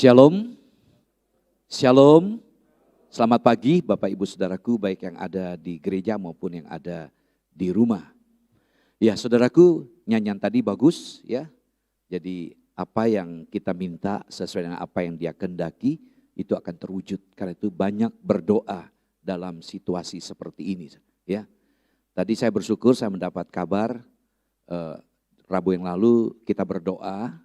Shalom, Shalom, selamat pagi Bapak Ibu Saudaraku baik yang ada di gereja maupun yang ada di rumah. Ya saudaraku, nyanyian tadi bagus ya, jadi apa yang kita minta sesuai dengan apa yang Dia kehendaki itu akan terwujud. Karena itu banyak berdoa dalam situasi seperti ini ya. Tadi saya bersyukur saya mendapat kabar Rabu yang lalu kita berdoa.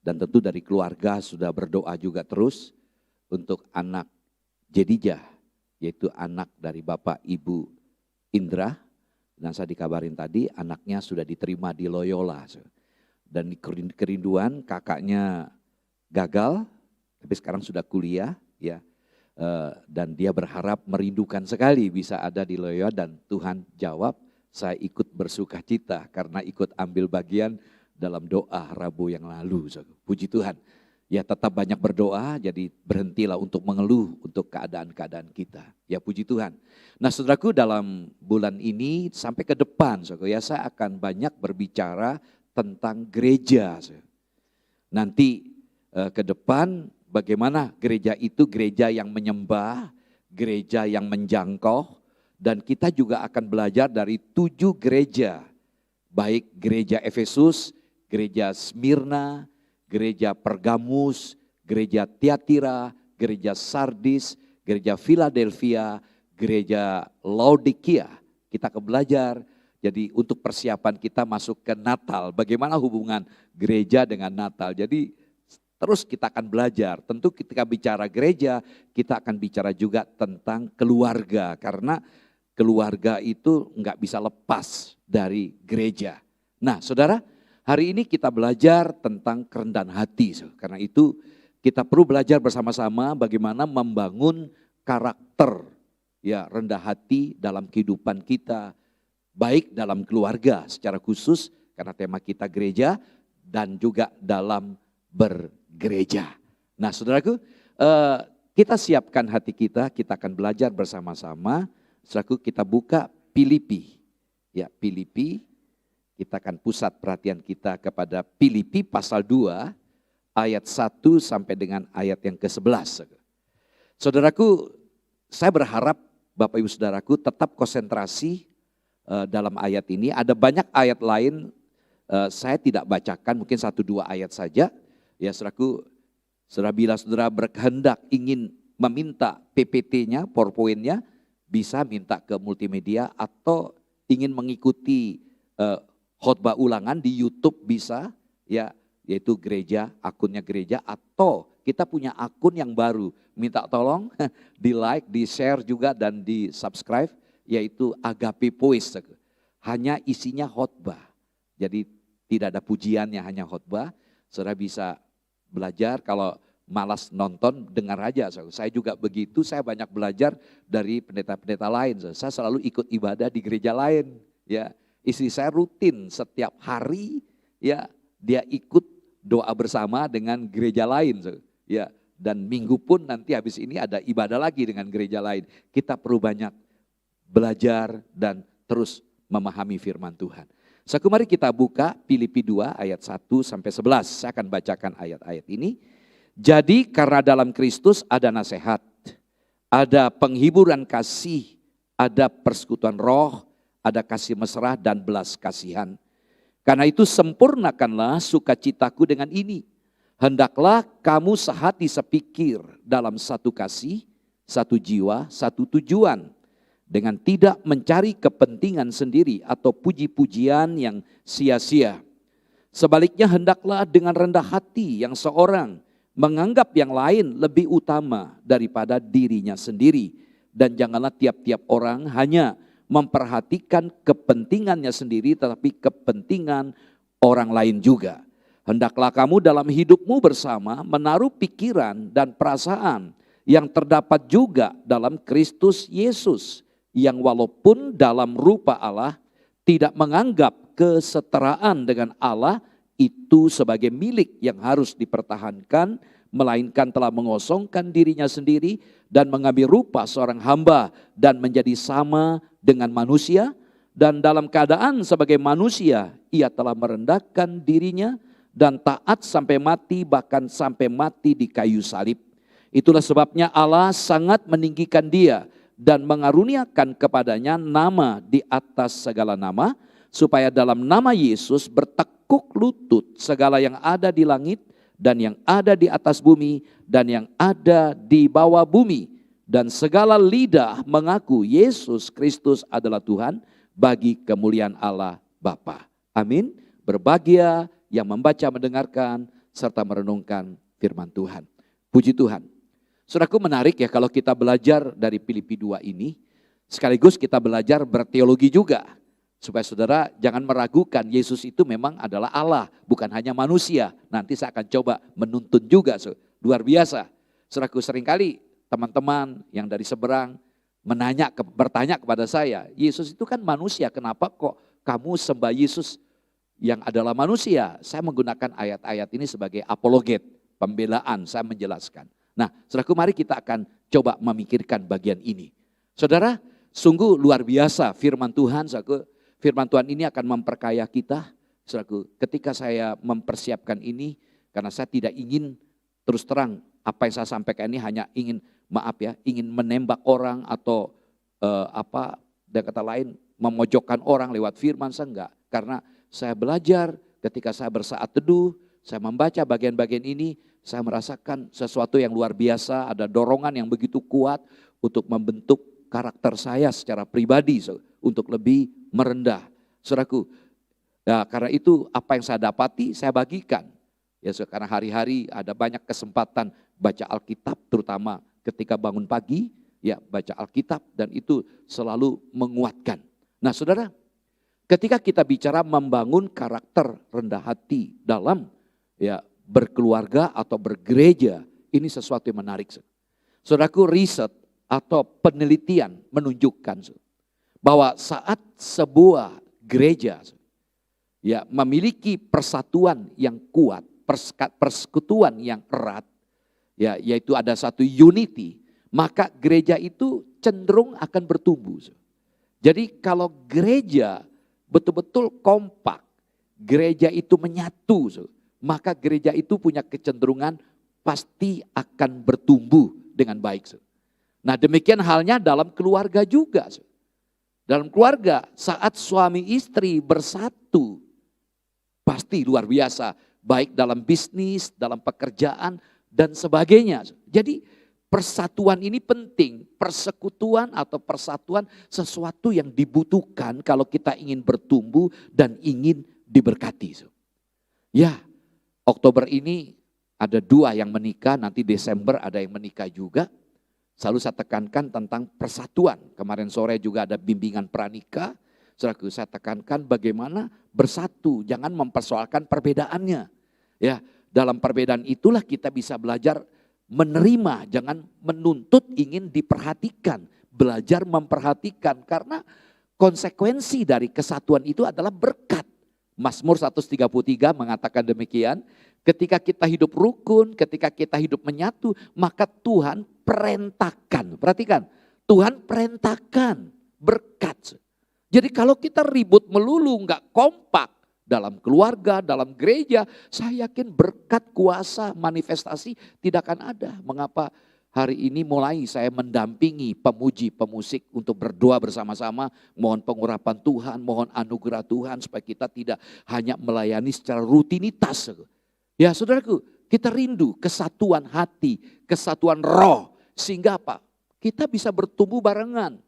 Dan tentu dari keluarga sudah berdoa juga terus untuk anak Jedijah, yaitu anak dari Bapak Ibu Indra. Dan saya dikabarin tadi anaknya sudah diterima di Loyola. Dan kerinduan kakaknya gagal, tapi sekarang sudah kuliah ya. Dan dia berharap merindukan sekali bisa ada di Loyola dan Tuhan jawab, saya ikut bersuka cita karena ikut ambil bagian dalam doa Rabu yang lalu. Puji Tuhan. Ya tetap banyak berdoa, jadi berhentilah untuk mengeluh untuk keadaan-keadaan kita. Ya puji Tuhan. Nah saudaraku, dalam bulan ini sampai ke depan ya saya akan banyak berbicara tentang gereja. Nanti ke depan bagaimana gereja itu gereja yang menyembah, gereja yang menjangkau. Dan kita juga akan belajar dari 7 gereja. Baik gereja Efesus, gereja Smyrna, gereja Pergamus, gereja Tiatira, gereja Sardis, gereja Philadelphia, gereja Laodikia. Kita akan belajar, jadi untuk persiapan kita masuk ke Natal, bagaimana hubungan gereja dengan Natal. Jadi terus kita akan belajar, tentu ketika bicara gereja, kita akan bicara juga tentang keluarga. Karena keluarga itu enggak bisa lepas dari gereja. Nah saudara, hari ini kita belajar tentang kerendahan hati. Karena itu kita perlu belajar bersama-sama bagaimana membangun karakter ya rendah hati dalam kehidupan kita. Baik dalam keluarga secara khusus karena tema kita gereja dan juga dalam bergereja. Nah saudaraku, kita siapkan hati kita akan belajar bersama-sama. Saudaraku, kita buka Filipi. Ya, Filipi. Kita akan pusat perhatian kita kepada Filipi pasal 2 ayat 1 sampai dengan ayat yang ke-11. Saudaraku, saya berharap Bapak Ibu Saudaraku tetap konsentrasi dalam ayat ini. Ada banyak ayat lain saya tidak bacakan, mungkin 1-2 ayat saja. Ya saudaraku, bila saudara berkehendak ingin meminta PPT-nya, PowerPoint-nya, bisa minta ke multimedia atau ingin mengikuti khotbah ulangan di YouTube bisa ya, yaitu gereja, akunnya gereja, atau kita punya akun yang baru, minta tolong di like, di share juga dan di subscribe, yaitu Agape Voice. Hanya isinya khotbah, jadi tidak ada pujiannya, hanya khotbah. Saudara bisa belajar, kalau malas nonton dengar aja. Saya juga begitu, saya banyak belajar dari pendeta-pendeta lain. Saya selalu ikut ibadah di gereja lain ya. Istri saya rutin setiap hari ya dia ikut doa bersama dengan gereja lain ya, dan minggu pun nanti habis ini ada ibadah lagi dengan gereja lain. Kita perlu banyak belajar dan terus memahami firman Tuhan. Mari kita buka Filipi 2 ayat 1 sampai 11. Saya akan bacakan ayat-ayat ini. Jadi karena dalam Kristus ada nasihat, ada penghiburan kasih, ada persekutuan roh, ada kasih mesra dan belas kasihan. Karena itu sempurnakanlah sukacitaku dengan ini. Hendaklah kamu sehati sepikir dalam satu kasih, satu jiwa, satu tujuan. Dengan tidak mencari kepentingan sendiri atau puji-pujian yang sia-sia. Sebaliknya hendaklah dengan rendah hati yang seorang menganggap yang lain lebih utama daripada dirinya sendiri. Dan janganlah tiap-tiap orang hanya memperhatikan kepentingannya sendiri, tetapi kepentingan orang lain juga. Hendaklah kamu dalam hidupmu bersama menaruh pikiran dan perasaan yang terdapat juga dalam Kristus Yesus, yang walaupun dalam rupa Allah tidak menganggap kesetaraan dengan Allah itu sebagai milik yang harus dipertahankan, melainkan telah mengosongkan dirinya sendiri dan mengambil rupa seorang hamba dan menjadi sama dengan manusia, dan dalam keadaan sebagai manusia ia telah merendahkan dirinya dan taat sampai mati, bahkan sampai mati di kayu salib. Itulah sebabnya Allah sangat meninggikan dia dan mengaruniakan kepadanya nama di atas segala nama, supaya dalam nama Yesus bertekuk lutut segala yang ada di langit dan yang ada di atas bumi dan yang ada di bawah bumi, dan segala lidah mengaku Yesus Kristus adalah Tuhan, bagi kemuliaan Allah Bapa. Amin. Berbahagia yang membaca, mendengarkan, serta merenungkan firman Tuhan. Puji Tuhan. Saudaraku, menarik ya kalau kita belajar dari Filipi 2 ini, sekaligus kita belajar berteologi juga. Supaya saudara jangan meragukan Yesus itu memang adalah Allah, bukan hanya manusia. Nanti saya akan coba menuntun juga, luar biasa. Saudaraku, seringkali teman-teman yang dari seberang bertanya kepada saya, Yesus itu kan manusia, kenapa kok kamu sembah Yesus yang adalah manusia? Saya menggunakan ayat-ayat ini sebagai apologet, pembelaan, saya menjelaskan. Nah, saudaraku, mari kita akan coba memikirkan bagian ini. Saudara, sungguh luar biasa firman Tuhan, saudaraku. Firman Tuhan ini akan memperkaya kita, saudaraku. Ketika saya mempersiapkan ini, karena saya tidak ingin terus terang apa yang saya sampaikan ini hanya ingin ingin menembak orang atau dengan kata lain memojokkan orang lewat firman, saya enggak. Karena saya belajar ketika saya bersaat teduh, saya membaca bagian-bagian ini, saya merasakan sesuatu yang luar biasa, ada dorongan yang begitu kuat untuk membentuk karakter saya secara pribadi untuk lebih merendah. Saudaraku, ya, karena itu apa yang saya dapati saya bagikan. Ya, karena hari-hari ada banyak kesempatan baca Alkitab, terutama ketika bangun pagi, ya baca Alkitab, dan itu selalu menguatkan. Nah saudara, ketika kita bicara membangun karakter rendah hati dalam ya berkeluarga atau bergereja, ini sesuatu yang menarik. Saudaraku, riset atau penelitian menunjukkan bahwa saat sebuah gereja ya memiliki persatuan yang kuat, persekutuan yang erat, ya yaitu ada satu unity, maka gereja itu cenderung akan bertumbuh. Jadi kalau gereja betul-betul kompak, gereja itu menyatu, maka gereja itu punya kecenderungan pasti akan bertumbuh dengan baik. Nah demikian halnya dalam keluarga juga. Dalam keluarga saat suami istri bersatu pasti luar biasa. Baik dalam bisnis, dalam pekerjaan dan sebagainya. Jadi persatuan ini penting. Persekutuan atau persatuan sesuatu yang dibutuhkan kalau kita ingin bertumbuh dan ingin diberkati. Ya, Oktober ini ada 2 yang menikah, nanti Desember ada yang menikah juga. Selalu saya tekankan tentang persatuan. Kemarin sore juga ada bimbingan pranikah. Saudaraku, saya tekankan bagaimana bersatu, jangan mempersoalkan perbedaannya. Ya, dalam perbedaan itulah kita bisa belajar menerima, jangan menuntut ingin diperhatikan. Belajar memperhatikan karena konsekuensi dari kesatuan itu adalah berkat. Mazmur 133 mengatakan demikian, ketika kita hidup rukun, ketika kita hidup menyatu, maka Tuhan perintahkan. Perhatikan, Tuhan perintahkan berkat. Jadi kalau kita ribut melulu, enggak kompak dalam keluarga, dalam gereja, saya yakin berkat, kuasa, manifestasi tidak akan ada. Mengapa hari ini mulai saya mendampingi pemuji, pemusik untuk berdoa bersama-sama, mohon pengurapan Tuhan, mohon anugerah Tuhan supaya kita tidak hanya melayani secara rutinitas. Ya saudaraku, kita rindu kesatuan hati, kesatuan roh, sehingga apa? Kita bisa bertumbuh barengan.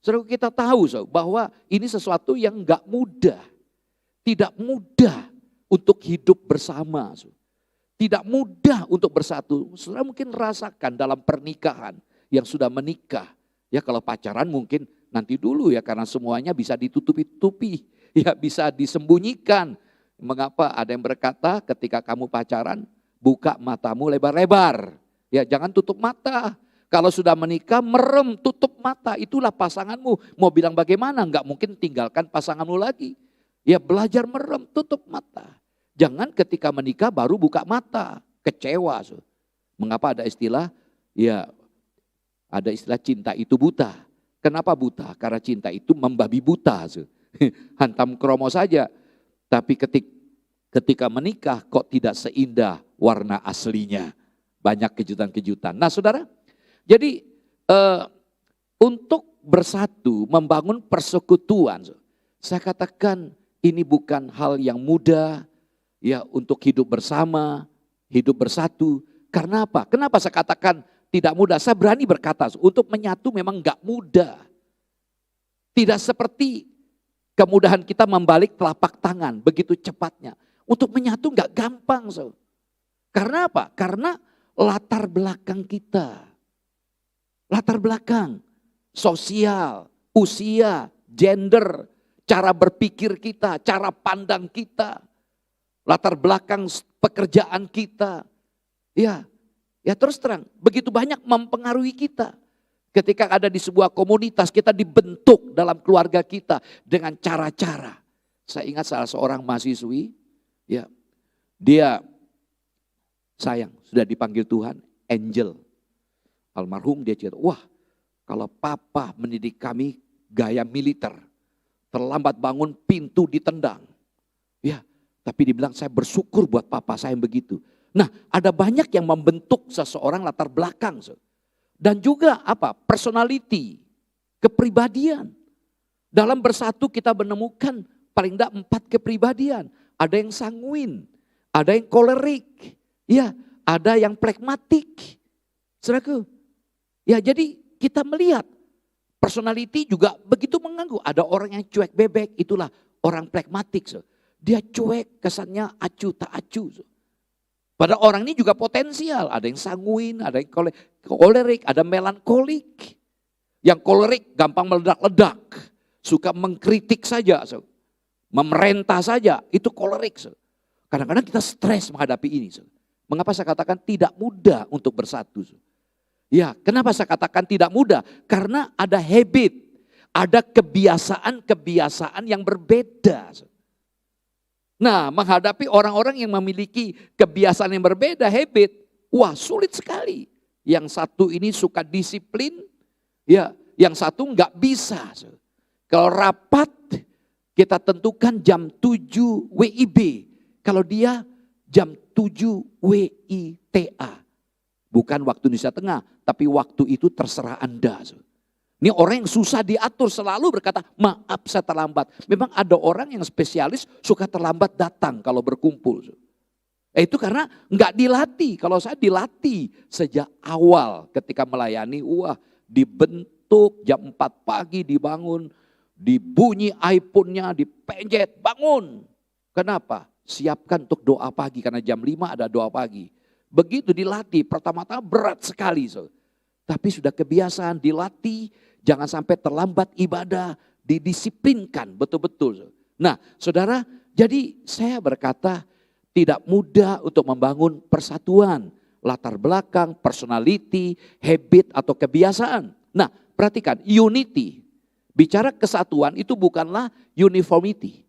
Saudaraku, kita tahu bahwa ini sesuatu yang enggak mudah. Tidak mudah untuk hidup bersama. Tidak mudah untuk bersatu. Saudara mungkin rasakan dalam pernikahan yang sudah menikah. Ya kalau pacaran mungkin nanti dulu ya karena semuanya bisa ditutupi-tutupi. Ya bisa disembunyikan. Mengapa ada yang berkata ketika kamu pacaran buka matamu lebar-lebar. Ya jangan tutup mata. Kalau sudah menikah merem tutup mata. Itulah pasanganmu. Mau bilang bagaimana? Enggak mungkin tinggalkan pasanganmu lagi. Ya belajar merem tutup mata. Jangan ketika menikah baru buka mata, kecewa. Mengapa ada istilah? Ya, ada istilah cinta itu buta. Kenapa buta? Karena cinta itu membabi buta. Hantam kromo saja. Tapi ketika menikah kok tidak seindah warna aslinya. Banyak kejutan-kejutan. Nah saudara, jadi untuk bersatu, membangun persekutuan, saya katakan ini bukan hal yang mudah ya untuk hidup bersama, hidup bersatu. Karena apa? Kenapa saya katakan tidak mudah? Saya berani berkata untuk menyatu memang enggak mudah. Tidak seperti kemudahan kita membalik telapak tangan begitu cepatnya. Untuk menyatu enggak gampang. Karena apa? Karena latar belakang kita. Latar belakang, sosial, usia, gender, cara berpikir kita, cara pandang kita, latar belakang pekerjaan kita. Ya terus terang, begitu banyak mempengaruhi kita. Ketika ada di sebuah komunitas, kita dibentuk dalam keluarga kita dengan cara-cara. Saya ingat salah seorang mahasiswi, ya dia sayang, sudah dipanggil Tuhan, Angel. Almarhum dia cerita, wah kalau papa mendidik kami gaya militer. Terlambat bangun pintu ditendang. Ya, tapi dibilang saya bersyukur buat papa saya yang begitu. Nah ada banyak yang membentuk seseorang latar belakang. Dan juga apa? Personality, kepribadian. Dalam bersatu kita menemukan paling tidak 4 kepribadian. Ada yang sanguin, ada yang kolerik. Ya, ada yang pragmatik. Saudaraku, ya jadi kita melihat personality juga begitu mengganggu. Ada orang yang cuek bebek, itulah orang pragmatik. Dia cuek, kesannya acu tak acu. Pada orang ini juga potensial. Ada yang sanguin, ada yang kolerik, ada melankolik. Yang kolerik gampang meledak-ledak. Suka mengkritik saja. Memerintah saja, itu kolerik. Kadang-kadang kita stres menghadapi ini. Mengapa saya katakan tidak mudah untuk bersatu? Ya, kenapa saya katakan tidak mudah? Karena ada habit, ada kebiasaan-kebiasaan yang berbeda. Nah, menghadapi orang-orang yang memiliki kebiasaan yang berbeda, habit, wah sulit sekali. Yang satu ini suka disiplin, ya, yang satu enggak bisa. Kalau rapat, kita tentukan jam 7 WIB. Kalau dia jam 7 WITA. Bukan waktu Indonesia Tengah, tapi waktu itu terserah Anda. Ini orang yang susah diatur, selalu berkata, maaf saya terlambat. Memang ada orang yang spesialis suka terlambat datang kalau berkumpul. Itu karena nggak dilatih. Kalau saya dilatih sejak awal ketika melayani, wah dibentuk jam 4 pagi dibangun, dibunyi iPhone-nya, dipenjet, bangun. Kenapa? Siapkan untuk doa pagi, karena jam 5 ada doa pagi. Begitu dilatih, pertama-tama berat sekali. Tapi sudah kebiasaan dilatih, jangan sampai terlambat ibadah, didisiplinkan betul-betul. Nah saudara, jadi saya berkata tidak mudah untuk membangun persatuan. Latar belakang, personality, habit atau kebiasaan. Nah perhatikan, unity. Bicara kesatuan itu bukanlah uniformity.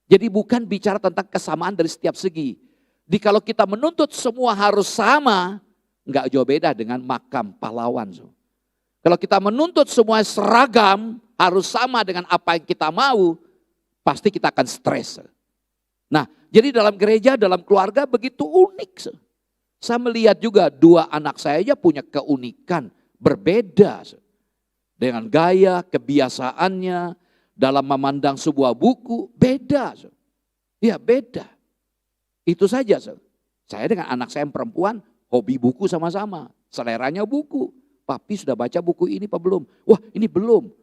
Jadi bukan bicara tentang kesamaan dari setiap segi. Jadi kalau kita menuntut semua harus sama, enggak jauh beda dengan makam pahlawan. Kalau kita menuntut semua seragam, harus sama dengan apa yang kita mau, pasti kita akan stres. Nah, jadi dalam gereja, dalam keluarga begitu unik. Saya melihat juga 2 anak saya aja punya keunikan, berbeda. Dengan gaya, kebiasaannya, dalam memandang sebuah buku, beda. Ya beda. Itu saja. Saya dengan anak saya yang perempuan, hobi buku sama-sama. Seleranya buku. Papi sudah baca buku ini apa belum? Wah ini belum.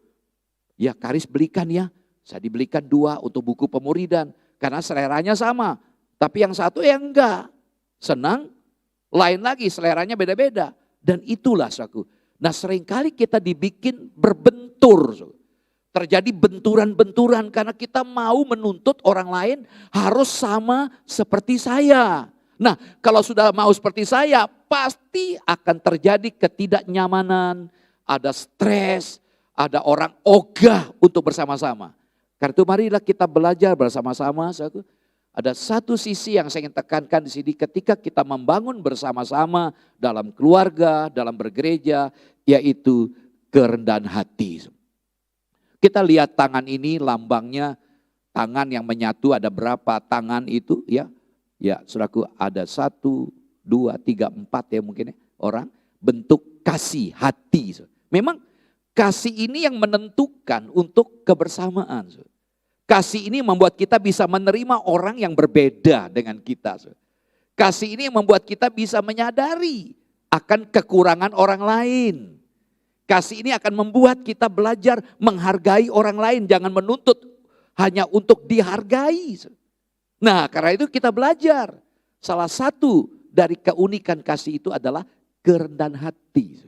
Ya Karis belikan ya. Saya dibelikan 2 untuk buku pemuridan. Karena seleranya sama. Tapi yang satu yang enggak. Senang, lain lagi seleranya beda-beda. Dan itulah saudaraku. Nah seringkali kita dibikin berbentur. Terjadi benturan-benturan karena kita mau menuntut orang lain harus sama seperti saya. Nah kalau sudah mau seperti saya pasti akan terjadi ketidaknyamanan, ada stres, ada orang ogah untuk bersama-sama. Karena itu marilah kita belajar bersama-sama. Ada satu sisi yang saya ingin tekankan di sini ketika kita membangun bersama-sama dalam keluarga, dalam bergereja, yaitu kerendahan hati. Kita lihat tangan ini lambangnya tangan yang menyatu, ada berapa tangan itu ya. Ya, saudaraku, ada 1, 2, 3, 4 ya mungkin ya, orang bentuk kasih hati. Memang kasih ini yang menentukan untuk kebersamaan. Kasih ini membuat kita bisa menerima orang yang berbeda dengan kita. Kasih ini membuat kita bisa menyadari akan kekurangan orang lain. Kasih ini akan membuat kita belajar menghargai orang lain, jangan menuntut hanya untuk dihargai. Nah, karena itu kita belajar. Salah satu dari keunikan kasih itu adalah kerendahan hati.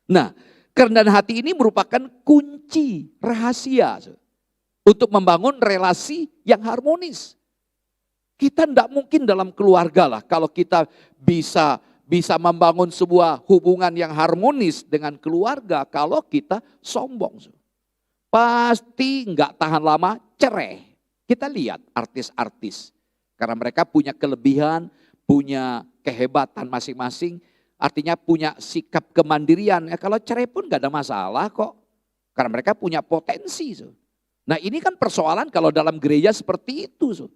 Nah, kerendahan hati ini merupakan kunci rahasia untuk membangun relasi yang harmonis. Kita tidak mungkin dalam keluarga lah kalau kita bisa membangun sebuah hubungan yang harmonis dengan keluarga kalau kita sombong. Pasti nggak tahan lama cerai. Kita lihat artis-artis. Karena mereka punya kelebihan, punya kehebatan masing-masing. Artinya punya sikap kemandirian. Ya, kalau cerai pun nggak ada masalah kok. Karena mereka punya potensi. Nah ini kan persoalan kalau dalam gereja seperti itu.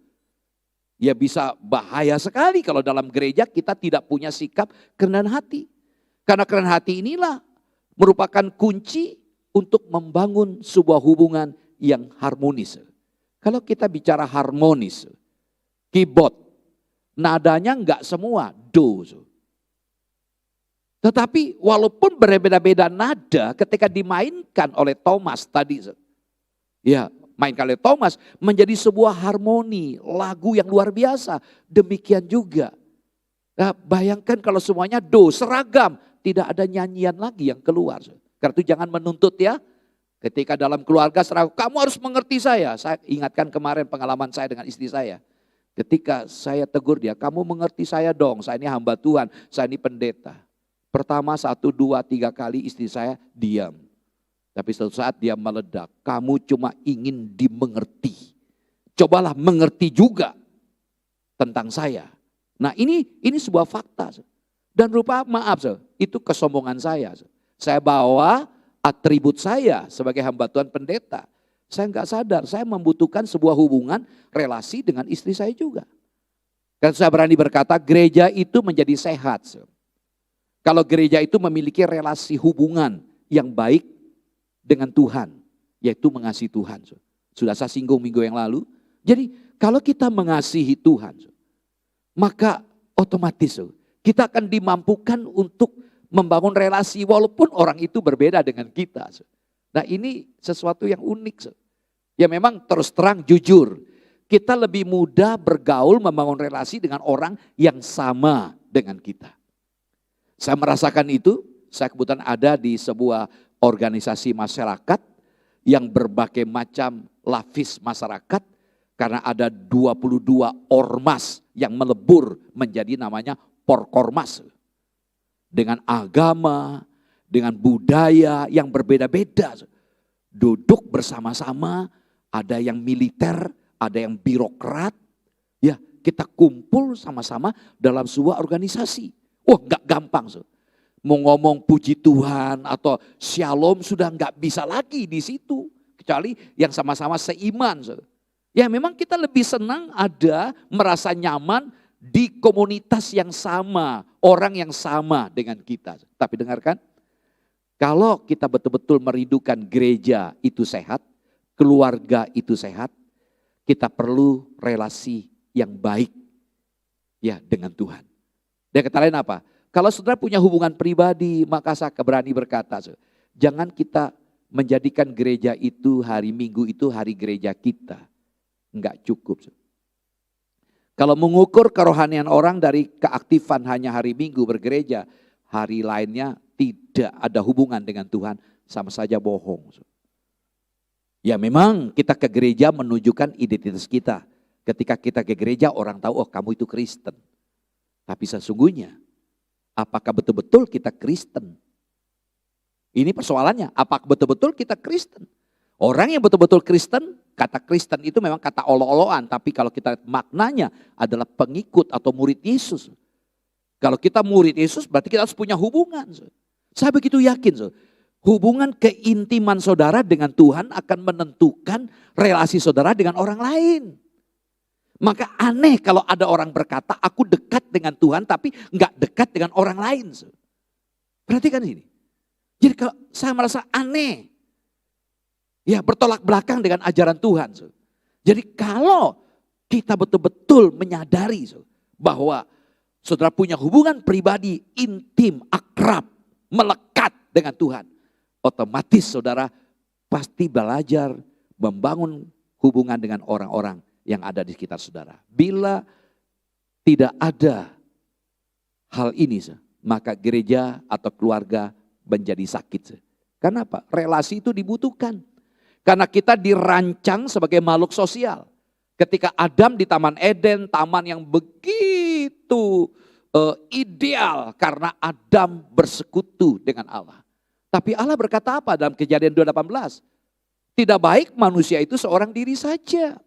Ya bisa bahaya sekali kalau dalam gereja kita tidak punya sikap kerendahan hati. Karena kerendahan hati inilah merupakan kunci untuk membangun sebuah hubungan yang harmonis. Kalau kita bicara harmonis, keyboard, nadanya enggak semua do. Tetapi walaupun berbeda-beda nada ketika dimainkan oleh Thomas tadi. Ya, mainkan oleh Thomas menjadi sebuah harmoni, lagu yang luar biasa. Demikian juga. Nah, bayangkan kalau semuanya do, seragam. Tidak ada nyanyian lagi yang keluar. Karena itu jangan menuntut ya. Ketika dalam keluarga seragam, kamu harus mengerti saya. Saya ingatkan kemarin pengalaman saya dengan istri saya. Ketika saya tegur dia, kamu mengerti saya dong. Saya ini hamba Tuhan, saya ini pendeta. Pertama 1, 2, 3 kali istri saya diam. Tapi suatu saat dia meledak, kamu cuma ingin dimengerti. Cobalah mengerti juga tentang saya. Nah ini sebuah fakta. Dan rupa maaf, itu kesombongan saya. Saya bawa atribut saya sebagai hamba Tuhan pendeta. Saya nggak sadar, saya membutuhkan sebuah hubungan relasi dengan istri saya juga. Dan saya berani berkata gereja itu menjadi sehat. Kalau gereja itu memiliki relasi hubungan yang baik dengan Tuhan, yaitu mengasihi Tuhan. Sudah saya singgung minggu yang lalu. Jadi kalau kita mengasihi Tuhan, maka otomatis kita akan dimampukan untuk membangun relasi walaupun orang itu berbeda dengan kita. Nah ini sesuatu yang unik. Ya memang terus terang jujur, kita lebih mudah bergaul membangun relasi dengan orang yang sama dengan kita. Saya merasakan itu, saya kebetulan ada di sebuah organisasi masyarakat yang berbagai macam lapis masyarakat karena ada 22 ormas yang melebur menjadi namanya Porkormas. Dengan agama, dengan budaya yang berbeda-beda. Duduk bersama-sama, ada yang militer, ada yang birokrat. Ya, kita kumpul sama-sama dalam sebuah organisasi. Wah, enggak gampang. Mau ngomong puji Tuhan atau shalom sudah enggak bisa lagi di situ. Kecuali yang sama-sama seiman. Ya memang kita lebih senang ada merasa nyaman di komunitas yang sama. Orang yang sama dengan kita. Tapi dengarkan, kalau kita betul-betul merindukan gereja itu sehat, keluarga itu sehat, kita perlu relasi yang baik ya dengan Tuhan. Dan kata lain apa? Kalau saudara punya hubungan pribadi, maka saya berani berkata, jangan kita menjadikan gereja itu hari Minggu itu hari gereja kita. Enggak cukup. Kalau mengukur kerohanian orang dari keaktifan hanya hari Minggu bergereja, hari lainnya tidak ada hubungan dengan Tuhan, sama saja bohong. Ya memang kita ke gereja menunjukkan identitas kita. Ketika kita ke gereja orang tahu, oh kamu itu Kristen. Tapi sesungguhnya, apakah betul-betul kita Kristen? Ini persoalannya, apakah betul-betul kita Kristen? Orang yang betul-betul Kristen, kata Kristen itu memang kata olo-oloan. Tapi kalau kita maknanya adalah pengikut atau murid Yesus. Kalau kita murid Yesus berarti kita harus punya hubungan. Saya begitu yakin. Hubungan keintiman saudara dengan Tuhan akan menentukan relasi saudara dengan orang lain. Maka aneh kalau ada orang berkata, aku dekat dengan Tuhan tapi nggak dekat dengan orang lain. Perhatikan ini. Jadi kalau saya merasa aneh, ya bertolak belakang dengan ajaran Tuhan. Jadi kalau kita betul-betul menyadari bahwa saudara punya hubungan pribadi intim, akrab, melekat dengan Tuhan, otomatis saudara pasti belajar membangun hubungan dengan orang-orang yang ada di sekitar saudara. Bila tidak ada hal ini, maka gereja atau keluarga menjadi sakit. Karena apa? Relasi itu dibutuhkan. Karena kita dirancang sebagai makhluk sosial. Ketika Adam di Taman Eden, taman yang begitu ideal karena Adam bersekutu dengan Allah. Tapi Allah berkata apa dalam Kejadian 2:18? Tidak baik manusia itu seorang diri saja.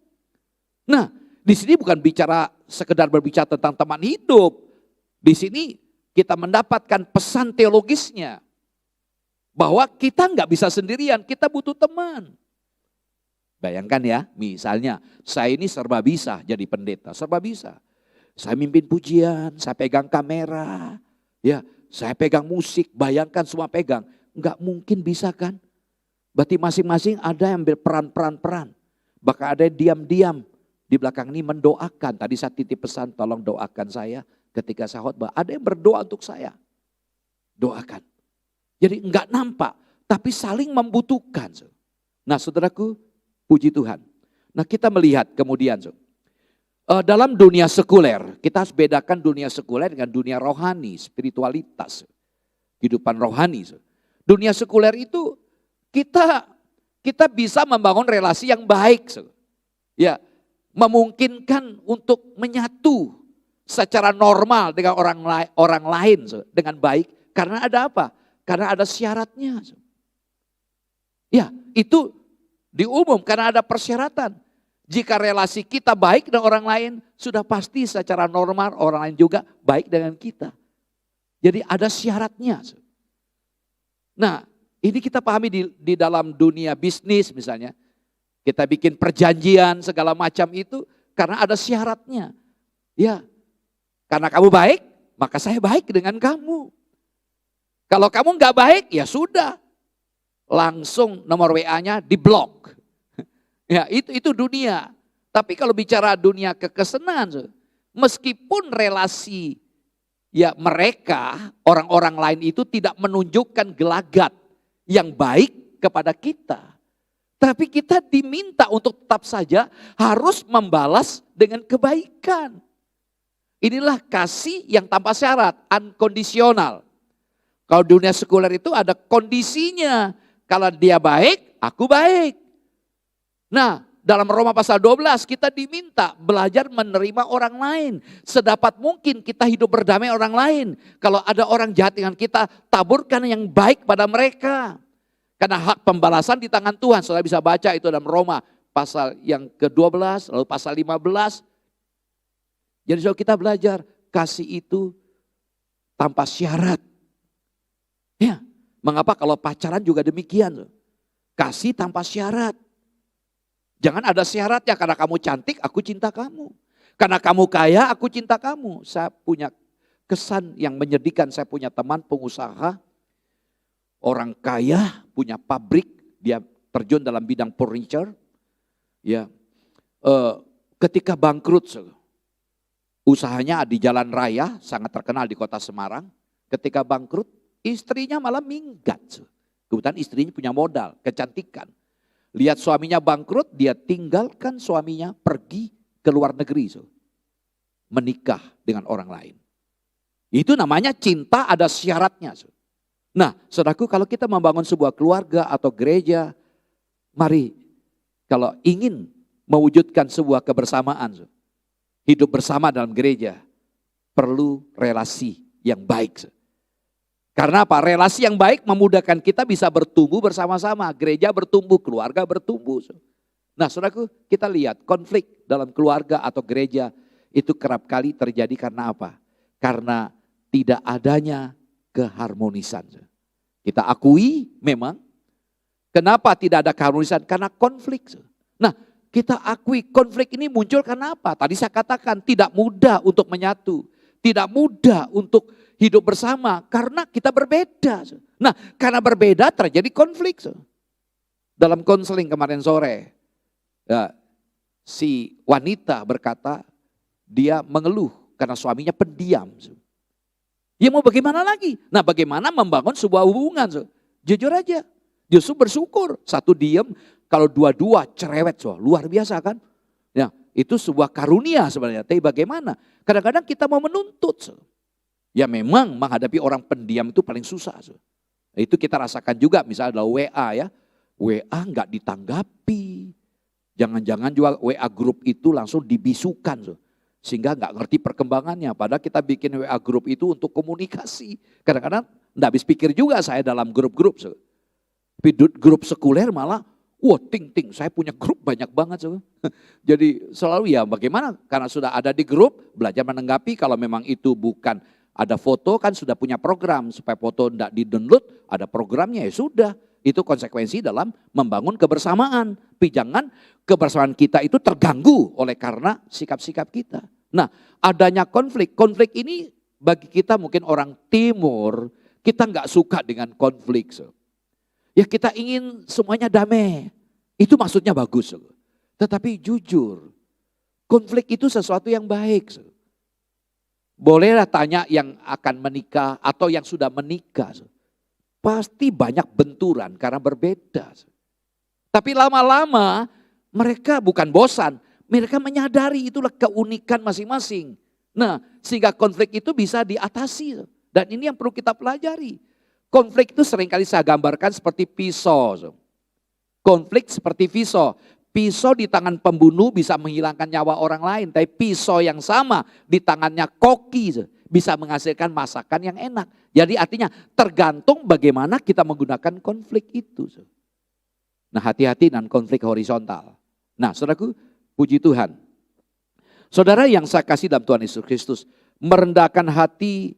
Nah, di sini bukan sekedar berbicara tentang teman hidup. Di sini kita mendapatkan pesan teologisnya. Bahwa kita nggak bisa sendirian, kita butuh teman. Bayangkan ya, misalnya saya ini serba bisa jadi pendeta, serba bisa. Saya mimpin pujian, saya pegang kamera, ya, saya pegang musik, bayangkan semua pegang. Nggak mungkin bisa kan? Berarti masing-masing ada yang berperan. Bahkan ada yang diam-diam di belakang ini mendoakan. Tadi saya titip pesan, tolong doakan saya ketika saya khotbah. Ada yang berdoa untuk saya. Doakan. Jadi enggak nampak, tapi saling membutuhkan. Nah saudaraku, puji Tuhan. Nah kita melihat kemudian, dalam dunia sekuler, kita harus bedakan dunia sekuler dengan dunia rohani, spiritualitas, kehidupan rohani. Dunia sekuler itu kita bisa membangun relasi yang baik. Ya, memungkinkan untuk menyatu secara normal dengan orang lain dengan baik. Karena ada apa? Karena ada syaratnya. Ya, itu diumum karena ada persyaratan. Jika relasi kita baik dengan orang lain, sudah pasti secara normal orang lain juga baik dengan kita. Jadi ada syaratnya. Nah, ini kita pahami di dalam dunia bisnis misalnya. Kita bikin perjanjian segala macam itu karena ada syaratnya. Ya, karena kamu baik, maka saya baik dengan kamu. Kalau kamu nggak baik, ya sudah. Langsung nomor WA-nya diblok. Ya, itu dunia. Tapi kalau bicara dunia kekesenan, meskipun relasi ya mereka, orang-orang lain itu tidak menunjukkan gelagat yang baik kepada kita. Tapi kita diminta untuk tetap saja harus membalas dengan kebaikan. Inilah kasih yang tanpa syarat, unconditional. Kalau dunia sekuler itu ada kondisinya. Kalau dia baik, aku baik. Nah, dalam Roma pasal 12 kita diminta belajar menerima orang lain. Sedapat mungkin kita hidup berdamai orang lain. Kalau ada orang jahat dengan kita, taburkan yang baik pada mereka. Karena hak pembalasan di tangan Tuhan. Saudara bisa baca itu dalam Roma pasal yang ke-12, lalu pasal 15. Jadi saudara kita belajar kasih itu tanpa syarat. Ya, mengapa kalau pacaran juga demikian? Kasih tanpa syarat. Jangan ada syaratnya, karena kamu cantik, aku cinta kamu. Karena kamu kaya, aku cinta kamu. Saya punya kesan yang menyedihkan, saya punya teman pengusaha, orang kaya, punya pabrik, dia terjun dalam bidang furniture. Ya, ketika bangkrut, usahanya di jalan raya, sangat terkenal di kota Semarang. Ketika bangkrut, istrinya malah minggat. Kebetulan istrinya punya modal, kecantikan. Lihat suaminya bangkrut, dia tinggalkan suaminya pergi ke luar negeri. Menikah dengan orang lain. Itu namanya cinta ada syaratnya. Nah, saudaraku, kalau kita membangun sebuah keluarga atau gereja, mari kalau ingin mewujudkan sebuah kebersamaan, hidup bersama dalam gereja, perlu relasi yang baik. Karena apa? Relasi yang baik memudahkan kita bisa bertumbuh bersama-sama. Gereja bertumbuh, keluarga bertumbuh. Nah saudaraku, kita lihat konflik dalam keluarga atau gereja itu kerap kali terjadi karena apa? Karena tidak adanya keharmonisan. Kita akui memang. Kenapa tidak ada keharmonisan? Karena konflik. Nah, kita akui konflik ini muncul karena apa? Tadi saya katakan tidak mudah untuk menyatu. Tidak mudah untuk hidup bersama karena kita berbeda. Nah, karena berbeda terjadi konflik. Dalam konseling kemarin sore, ya, si wanita berkata dia mengeluh karena suaminya pendiam. Ya mau bagaimana lagi? Nah, bagaimana membangun sebuah hubungan? Jujur aja, justru bersyukur. Satu diam, kalau dua-dua cerewet, luar biasa kan? Ya, itu sebuah karunia sebenarnya. Tapi bagaimana? Kadang-kadang kita mau menuntut. Ya memang menghadapi orang pendiam itu paling susah. Itu kita rasakan juga misalnya adalah WA ya. WA nggak ditanggapi. Jangan-jangan juga WA grup itu langsung dibisukan. Sehingga nggak ngerti perkembangannya. Padahal kita bikin WA grup itu untuk komunikasi. Kadang-kadang nggak habis pikir juga saya dalam grup-grup. Tapi grup sekuler malah, wah ting, saya punya grup banyak banget. Jadi selalu ya bagaimana, karena sudah ada di grup, belajar menanggapi. Kalau memang itu bukan ada foto, kan sudah punya program. Supaya foto tidak di-download, ada programnya ya sudah. Itu konsekuensi dalam membangun kebersamaan. Tapi jangan kebersamaan kita itu terganggu oleh karena sikap-sikap kita. Nah, adanya konflik ini bagi kita mungkin orang timur, kita nggak suka dengan konflik. Ya kita ingin semuanya damai. Itu maksudnya bagus. Tetapi jujur, konflik itu sesuatu yang baik. Bolehlah tanya yang akan menikah atau yang sudah menikah. Pasti banyak benturan karena berbeda. Tapi lama-lama mereka bukan bosan. Mereka menyadari itulah keunikan masing-masing. Nah, sehingga konflik itu bisa diatasi. Dan ini yang perlu kita pelajari. Konflik itu seringkali saya gambarkan seperti pisau. Konflik seperti pisau. Pisau di tangan pembunuh bisa menghilangkan nyawa orang lain. Tapi pisau yang sama di tangannya koki bisa menghasilkan masakan yang enak. Jadi artinya tergantung bagaimana kita menggunakan konflik itu. Nah, hati-hati dengan konflik horizontal. Nah, saudaraku, puji Tuhan. Saudara yang saya kasih dalam Tuhan Yesus Kristus, merendahkan hati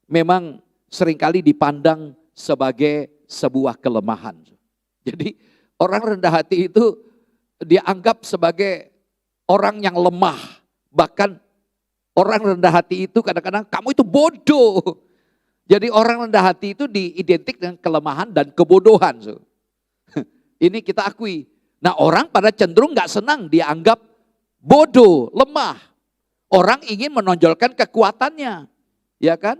memang seringkali dipandang sebagai sebuah kelemahan. Jadi orang rendah hati itu dianggap sebagai orang yang lemah. Bahkan orang rendah hati itu kadang-kadang kamu itu bodoh. Jadi orang rendah hati itu diidentik dengan kelemahan dan kebodohan. Ini kita akui. Nah orang pada cenderung gak senang dianggap bodoh, lemah. Orang ingin menonjolkan kekuatannya. Ya kan?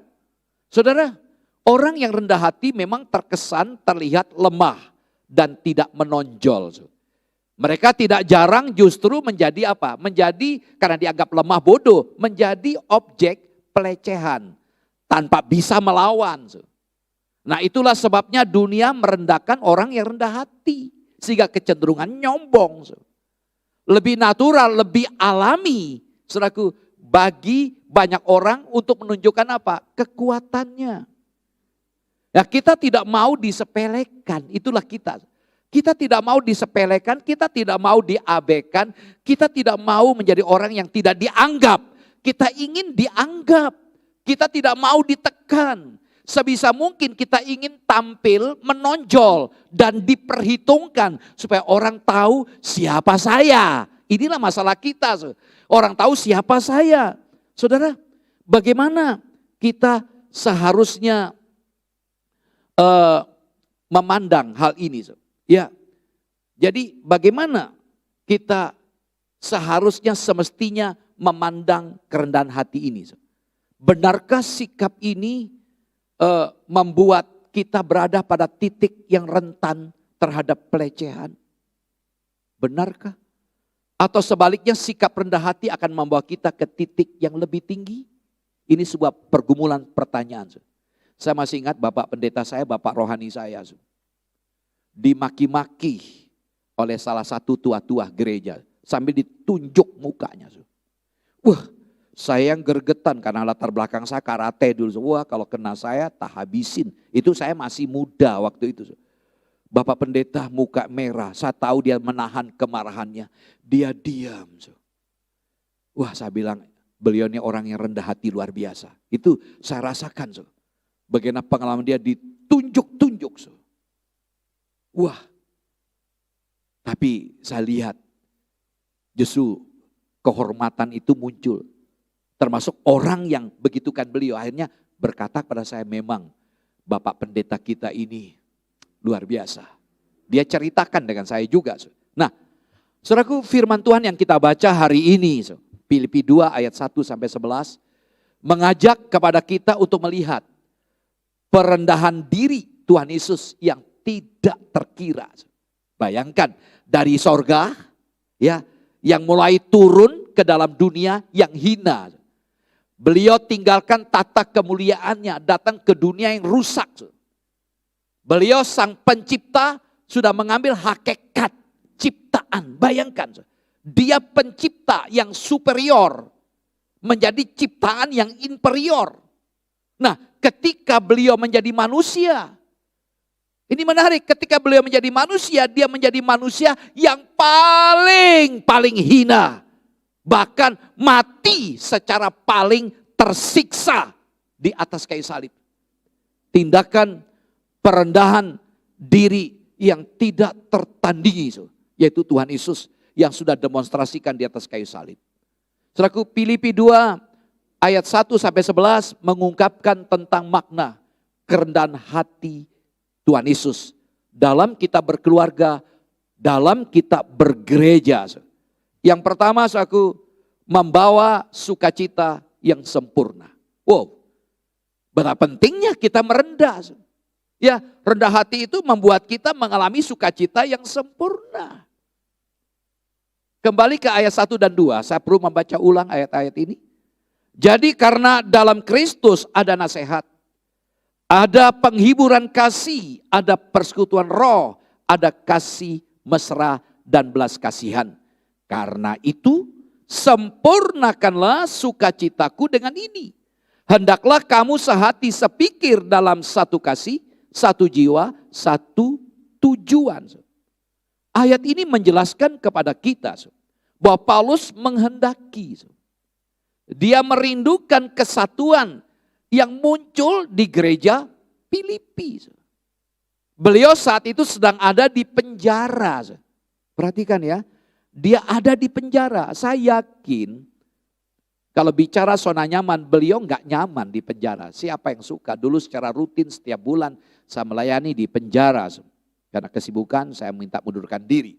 Saudara, orang yang rendah hati memang terkesan terlihat lemah dan tidak menonjol. Mereka tidak jarang justru menjadi apa? Menjadi karena dianggap lemah bodoh, menjadi objek pelecehan tanpa bisa melawan. Nah itulah sebabnya dunia merendahkan orang yang rendah hati. Sehingga kecenderungan nyombong. Lebih natural, lebih alami. Saudaraku, bagi banyak orang untuk menunjukkan apa? Kekuatannya. Ya, kita tidak mau disepelekan, itulah kita. Kita tidak mau disepelekan, kita tidak mau diabaikan, kita tidak mau menjadi orang yang tidak dianggap. Kita ingin dianggap, kita tidak mau ditekan. Sebisa mungkin kita ingin tampil, menonjol dan diperhitungkan supaya orang tahu siapa saya. Inilah masalah kita. Orang tahu siapa saya. Saudara, bagaimana kita seharusnya memandang hal ini? Ya, jadi bagaimana kita seharusnya semestinya memandang kerendahan hati ini? Benarkah sikap ini membuat kita berada pada titik yang rentan terhadap pelecehan? Benarkah? Atau sebaliknya sikap rendah hati akan membawa kita ke titik yang lebih tinggi? Ini sebuah pergumulan pertanyaan. Saya masih ingat bapak pendeta saya, bapak rohani saya. Dimaki-maki oleh salah satu tua-tua gereja sambil ditunjuk mukanya. Wah, saya yang gergetan karena latar belakang saya karate dulu. Wah, kalau kena saya tak habisin. Itu saya masih muda waktu itu. Bapak pendeta muka merah, saya tahu dia menahan kemarahannya. Dia diam. Wah, saya bilang beliau ini orang yang rendah hati luar biasa. Itu saya rasakan. Bagaimana pengalaman dia ditunjuk-tunjuk. Wah, tapi saya lihat Justru kehormatan itu muncul. Termasuk orang yang begitukan beliau akhirnya berkata kepada saya, memang Bapak Pendeta kita ini luar biasa. Dia ceritakan dengan saya juga. Nah, saudaraku, firman Tuhan yang kita baca hari ini, Filipi 2 ayat 1 sampai 11, mengajak kepada kita untuk melihat perendahan diri Tuhan Yesus yang tidak terkira. Bayangkan dari sorga, ya, yang mulai turun ke dalam dunia yang hina. Beliau tinggalkan tata kemuliaannya, datang ke dunia yang rusak. Beliau sang pencipta sudah mengambil hakikat ciptaan. Bayangkan, dia pencipta yang superior menjadi ciptaan yang inferior. Nah, ketika beliau menjadi manusia, ini menarik, ketika beliau menjadi manusia, dia menjadi manusia yang paling hina. Bahkan mati secara paling tersiksa di atas kayu salib. Tindakan perendahan diri yang tidak tertandingi, yaitu Tuhan Yesus yang sudah demonstrasikan di atas kayu salib. Saudaraku, Filipi 2 ayat 1 sampai 11 mengungkapkan tentang makna kerendahan hati Tuhan Yesus dalam kita berkeluarga, dalam kita bergereja. Yang pertama, saudaraku, membawa sukacita yang sempurna. Wow, betapa pentingnya kita merendah. Ya, rendah hati itu membuat kita mengalami sukacita yang sempurna. Kembali ke ayat 1 dan 2, saya perlu membaca ulang ayat-ayat ini. Jadi karena dalam Kristus ada nasihat, ada penghiburan kasih, ada persekutuan roh, ada kasih mesra dan belas kasihan. Karena itu sempurnakanlah sukacitaku dengan ini. Hendaklah kamu sehati sepikir dalam satu kasih, satu jiwa, satu tujuan. Ayat ini menjelaskan kepada kita bahwa Paulus menghendaki. Dia merindukan kesatuan yang muncul di gereja Filipi. Beliau saat itu sedang ada di penjara. Perhatikan ya. Dia ada di penjara. Saya yakin kalau bicara zona nyaman, beliau nggak nyaman di penjara. Siapa yang suka? Dulu secara rutin setiap bulan saya melayani di penjara. Karena kesibukan saya minta mundurkan diri.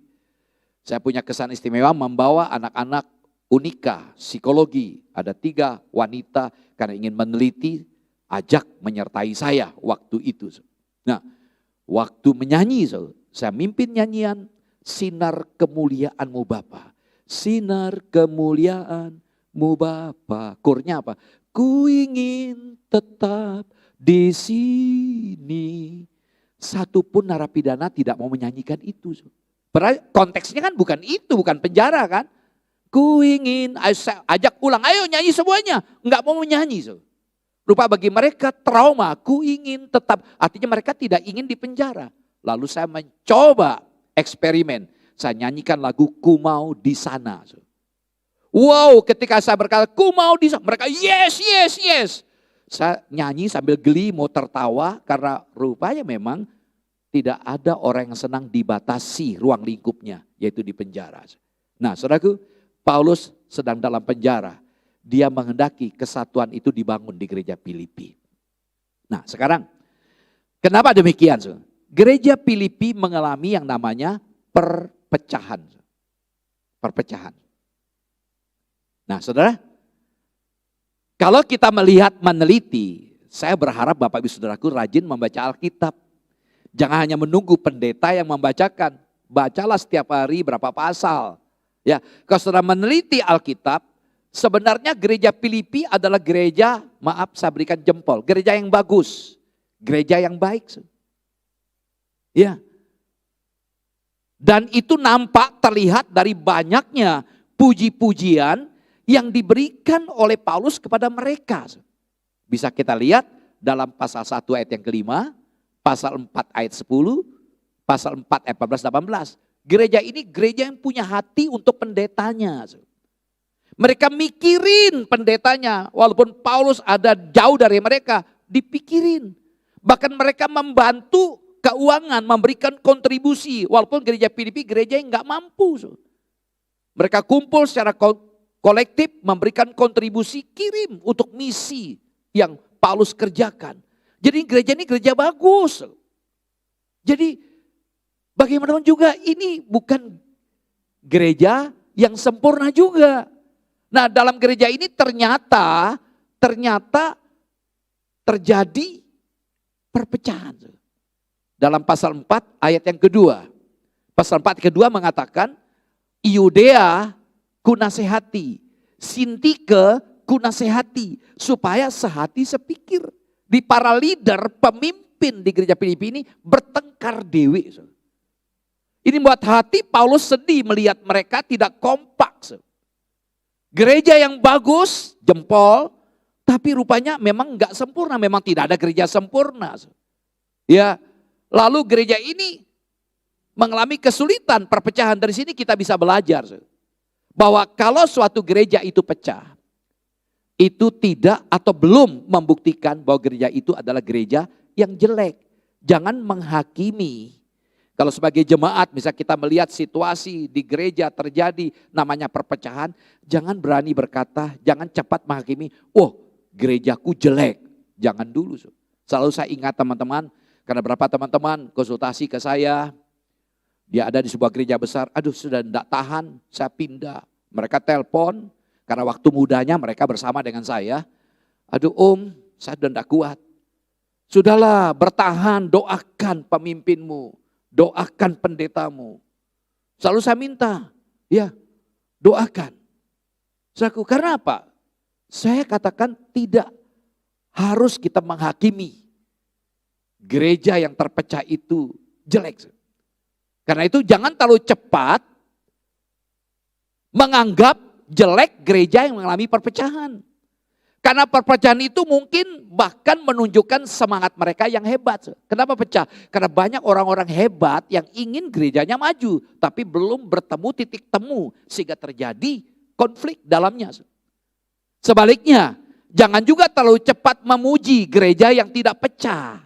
Saya punya kesan istimewa membawa anak-anak Unika, psikologi. Ada 3 wanita karena ingin meneliti, ajak menyertai saya waktu itu. Nah, waktu menyanyi, saya mimpin nyanyian. Sinar kemuliaan-Mu Bapa. Sinar kemuliaan-Mu Bapa. Kornya apa? Ku ingin tetap di sini. Satupun narapidana tidak mau menyanyikan itu. Konteksnya kan bukan itu, bukan penjara kan. Ku ingin, ajak ulang, ayo nyanyi semuanya. Enggak mau menyanyi. Rupa bagi mereka trauma, ku ingin tetap. Artinya mereka tidak ingin di penjara. Lalu saya mencoba eksperimen, saya nyanyikan lagu Ku Mau di Sana. Wow, ketika saya berkata ku mau di sana, mereka yes, yes, yes. Saya nyanyi sambil geli mau tertawa karena rupanya memang tidak ada orang yang senang dibatasi ruang lingkupnya, yaitu di penjara. Nah, saudaraku, Paulus sedang dalam penjara. Dia menghendaki kesatuan itu dibangun di gereja Filipi. Nah, sekarang kenapa demikian? Gereja Filipi mengalami yang namanya perpecahan. Perpecahan. Nah, saudara, kalau kita melihat, meneliti, saya berharap Bapak Ibu Saudaraku rajin membaca Alkitab. Jangan hanya menunggu pendeta yang membacakan. Bacalah setiap hari berapa pasal. Ya, kalau saudara meneliti Alkitab, sebenarnya gereja Filipi adalah gereja, maaf saya berikan jempol, gereja yang bagus, gereja yang baik. Ya. Dan itu nampak terlihat dari banyaknya puji-pujian yang diberikan oleh Paulus kepada mereka. Bisa kita lihat dalam pasal 1 ayat yang kelima, pasal 4 ayat 10, pasal 4 ayat 14-18. Gereja ini gereja yang punya hati untuk pendetanya. Mereka mikirin pendetanya, walaupun Paulus ada jauh dari mereka, dipikirin. Bahkan mereka membantu keuangan, memberikan kontribusi. Walaupun gereja Filipi gereja yang gak mampu. Mereka kumpul secara kolektif memberikan kontribusi kirim untuk misi yang Paulus kerjakan. Jadi gereja ini gereja bagus. Jadi bagaimanapun juga ini bukan gereja yang sempurna juga. Nah, dalam gereja ini ternyata terjadi perpecahan. Dalam pasal 4 ayat yang kedua. Pasal 4 kedua mengatakan, Yudea ku nasihati, Sintike ku nasihati, supaya sehati sepikir. Di para leader, pemimpin di gereja Filipi ini bertengkar dewi. Ini membuat hati Paulus sedih melihat mereka tidak kompak. Gereja yang bagus, jempol, tapi rupanya memang enggak sempurna, memang tidak ada gereja sempurna. Ya, lalu gereja ini mengalami kesulitan, perpecahan. Dari sini kita bisa belajar bahwa kalau suatu gereja itu pecah, itu tidak atau belum membuktikan bahwa gereja itu adalah gereja yang jelek. Jangan menghakimi. Kalau sebagai jemaat, misalnya kita melihat situasi di gereja terjadi namanya perpecahan, jangan berani berkata, jangan cepat menghakimi, oh gerejaku jelek. Jangan dulu. Selalu saya ingat teman-teman, karena berapa teman-teman konsultasi ke saya, dia ada di sebuah gereja besar, aduh sudah tidak tahan, saya pindah. Mereka telepon, karena waktu mudanya mereka bersama dengan saya, aduh saya sudah tidak kuat. Sudahlah bertahan, doakan pemimpinmu, doakan pendetamu. Selalu saya minta, ya doakan. Saudaraku, karena apa? Saya katakan tidak harus kita menghakimi gereja yang terpecah itu jelek. Karena itu jangan terlalu cepat menganggap jelek gereja yang mengalami perpecahan. Karena perpecahan itu mungkin bahkan menunjukkan semangat mereka yang hebat. Kenapa pecah? Karena banyak orang-orang hebat yang ingin gerejanya maju, tapi belum bertemu titik temu sehingga terjadi konflik dalamnya. Sebaliknya, jangan juga terlalu cepat memuji gereja yang tidak pecah.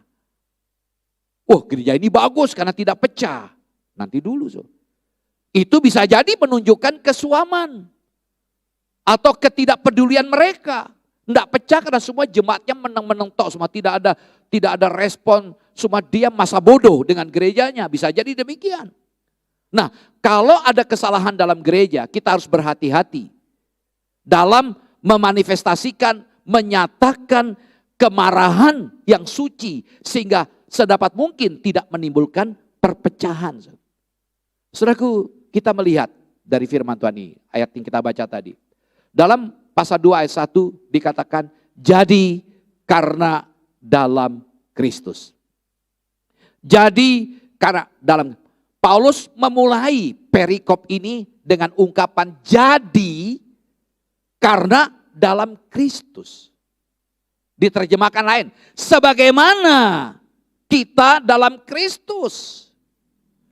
Oh, gereja ini bagus karena tidak pecah. Nanti dulu. Itu bisa jadi menunjukkan kesuaman atau ketidakpedulian mereka. Tidak pecah karena semua jemaatnya menang-menang tok, semua tidak ada respon, semua dia masa bodoh dengan gerejanya, bisa jadi demikian. Nah, kalau ada kesalahan dalam gereja, kita harus berhati-hati dalam memanifestasikan, menyatakan kemarahan yang suci sehingga sedapat mungkin tidak menimbulkan perpecahan. Saudaraku, kita melihat dari firman Tuhan ini, ayat yang kita baca tadi. Dalam pasal 2 ayat 1 dikatakan, jadi karena dalam Kristus. Jadi karena dalam, Paulus memulai perikop ini dengan ungkapan jadi karena dalam Kristus. Diterjemahkan lain, sebagaimana kita dalam Kristus.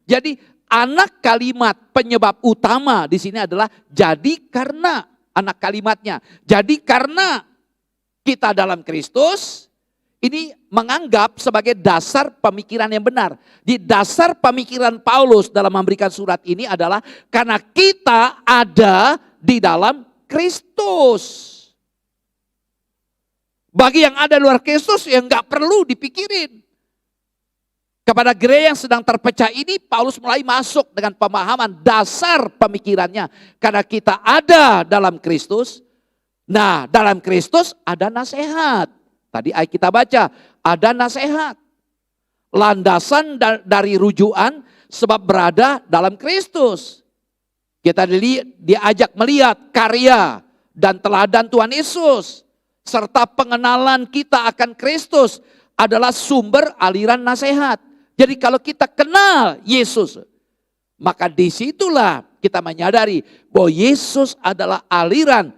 Jadi anak kalimat penyebab utama di sini adalah jadi karena. Anak kalimatnya. Jadi karena kita dalam Kristus, ini menganggap sebagai dasar pemikiran yang benar. Di dasar pemikiran Paulus dalam memberikan surat ini adalah karena kita ada di dalam Kristus. Bagi yang ada di luar Kristus yang gak perlu dipikirin. Kepada gereja yang sedang terpecah ini, Paulus mulai masuk dengan pemahaman dasar pemikirannya. Karena kita ada dalam Kristus, nah dalam Kristus ada nasihat. Tadi ayat kita baca, ada nasihat. Landasan dari rujukan sebab berada dalam Kristus. Kita diajak melihat karya dan teladan Tuhan Yesus. Serta pengenalan kita akan Kristus adalah sumber aliran nasihat. Jadi kalau kita kenal Yesus, maka disitulah kita menyadari bahwa Yesus adalah aliran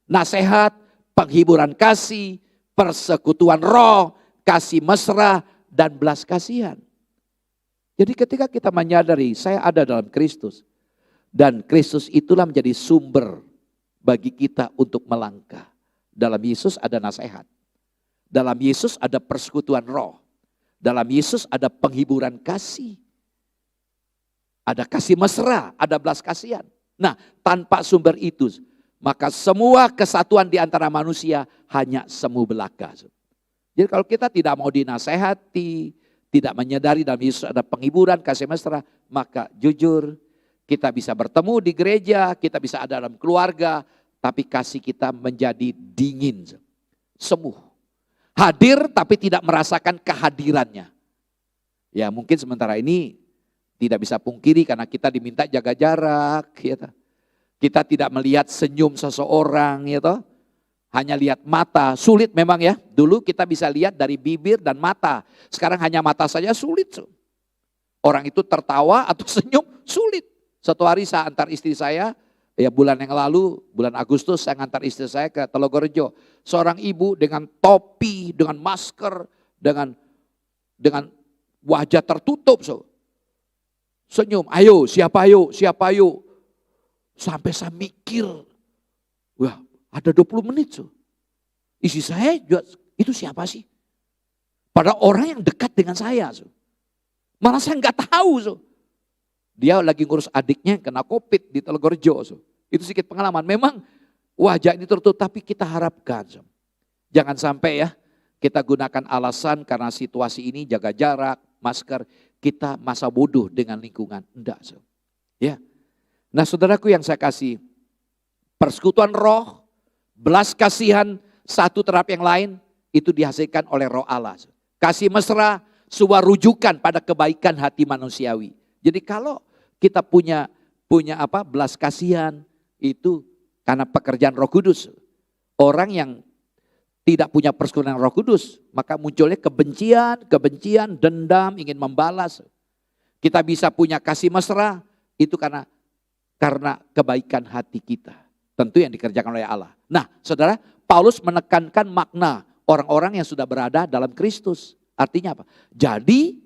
nasihat, penghiburan kasih, persekutuan roh, kasih mesra, dan belas kasihan. Jadi ketika kita menyadari saya ada dalam Kristus, dan Kristus itulah menjadi sumber bagi kita untuk melangkah. Dalam Yesus ada nasihat, dalam Yesus ada persekutuan roh. Dalam Yesus ada penghiburan kasih. Ada kasih mesra, ada belas kasihan. Nah, tanpa sumber itu, maka semua kesatuan di antara manusia hanya semu belaka. Jadi kalau kita tidak mau dinasehati, tidak menyadari dalam Yesus ada penghiburan, kasih mesra, maka jujur kita bisa bertemu di gereja, kita bisa ada dalam keluarga, tapi kasih kita menjadi dingin, semu. Hadir tapi tidak merasakan kehadirannya. Ya mungkin sementara ini tidak bisa pungkiri karena kita diminta jaga jarak. Ya, kita tidak melihat senyum seseorang. Ya, hanya lihat mata, sulit memang ya. Dulu kita bisa lihat dari bibir dan mata. Sekarang hanya mata saja sulit. Orang itu tertawa atau senyum sulit. Suatu hari saya antar istri saya, ya bulan yang lalu, bulan Agustus saya antar istri saya ke Telogorejo. Seorang ibu dengan topi, dengan masker, dengan wajah tertutup. Senyum, ayo siapa yuk. Sampai saya mikir, wah ada 20 menit. Isi saya juga, itu siapa sih? Pada orang yang dekat dengan saya. Malah saya nggak tahu. Dia lagi ngurus adiknya kena COVID di Telogorejo. Itu sedikit pengalaman. Memang wajah ini tertutup, tapi kita harapkan. Jangan sampai ya kita gunakan alasan karena situasi ini jaga jarak, masker, kita masa bodoh dengan lingkungan. Enggak. Ya. Nah saudaraku yang saya kasih, persekutuan roh, belas kasihan satu terhadap yang lain, itu dihasilkan oleh roh Allah. Kasih mesra, sebuah rujukan pada kebaikan hati manusiawi. Jadi kalau kita punya belas kasihan, itu karena pekerjaan Roh Kudus. Orang yang tidak punya persekutuan Roh Kudus, maka munculnya kebencian, dendam, ingin membalas. Kita bisa punya kasih mesra, itu karena kebaikan hati kita. Tentu yang dikerjakan oleh Allah. Nah saudara, Paulus menekankan makna orang-orang yang sudah berada dalam Kristus. Artinya apa? Jadi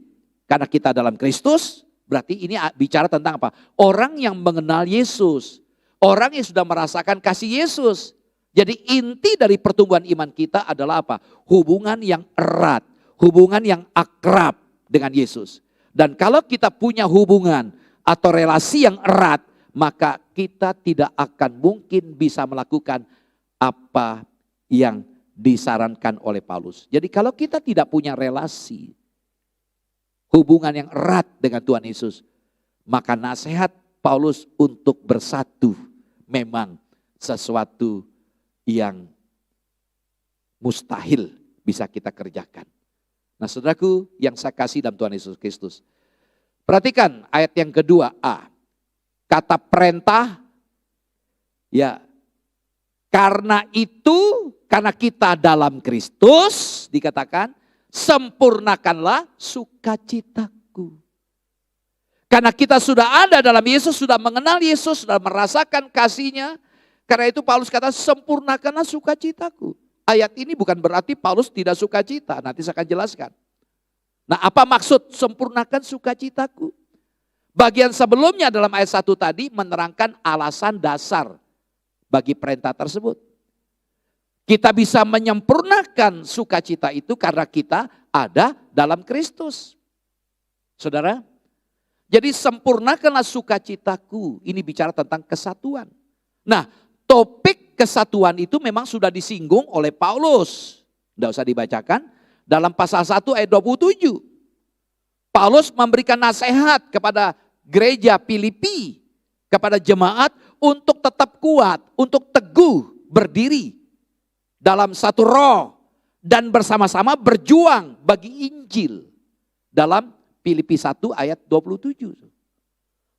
karena kita dalam Kristus, berarti ini bicara tentang apa? Orang yang mengenal Yesus. Orang yang sudah merasakan kasih Yesus. Jadi inti dari pertumbuhan iman kita adalah apa? Hubungan yang erat, hubungan yang akrab dengan Yesus. Dan kalau kita punya hubungan atau relasi yang erat, maka kita tidak akan mungkin bisa melakukan apa yang disarankan oleh Paulus. Jadi kalau kita tidak punya relasi, hubungan yang erat dengan Tuhan Yesus, maka nasihat Paulus untuk bersatu memang sesuatu yang mustahil bisa kita kerjakan. Nah saudaraku yang saya kasih dalam Tuhan Yesus Kristus. Perhatikan ayat yang kedua A. Kata perintah, ya karena kita dalam Kristus dikatakan sempurnakanlah sukacitaku. Karena kita sudah ada dalam Yesus, sudah mengenal Yesus, sudah merasakan kasih-Nya. Karena itu Paulus kata sempurnakanlah sukacitaku. Ayat ini bukan berarti Paulus tidak sukacita, nanti saya akan jelaskan. Nah apa maksud sempurnakan sukacitaku? Bagian sebelumnya dalam ayat 1 tadi menerangkan alasan dasar bagi perintah tersebut. Kita bisa menyempurnakan sukacita itu karena kita ada dalam Kristus. Saudara, jadi sempurnakanlah sukacitaku. Ini bicara tentang kesatuan. Nah, topik kesatuan itu memang sudah disinggung oleh Paulus. Tidak usah dibacakan. Dalam pasal 1 ayat 27. Paulus memberikan nasihat kepada gereja Filipi. Kepada jemaat untuk tetap kuat. Untuk teguh berdiri. Dalam satu roh. Dan bersama-sama berjuang bagi Injil. Dalam Filipi 1 ayat 27.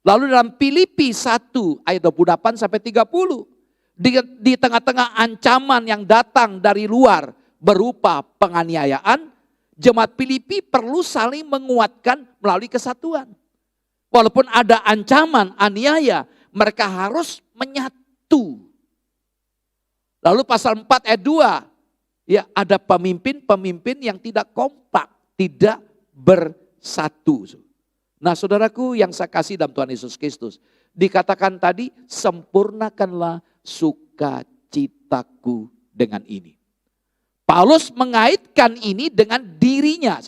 Lalu dalam Filipi 1 ayat 28 sampai 30. Di tengah-tengah ancaman yang datang dari luar berupa penganiayaan, jemaat Filipi perlu saling menguatkan melalui kesatuan. Walaupun ada ancaman, aniaya, mereka harus menyatu. Lalu pasal 4 ayat 2, ya ada pemimpin-pemimpin yang tidak kompak, tidak bersatu. Nah saudaraku yang saya kasih dalam Tuhan Yesus Kristus, dikatakan tadi sempurnakanlah sukacitaku dengan ini. Paulus mengaitkan ini dengan dirinya.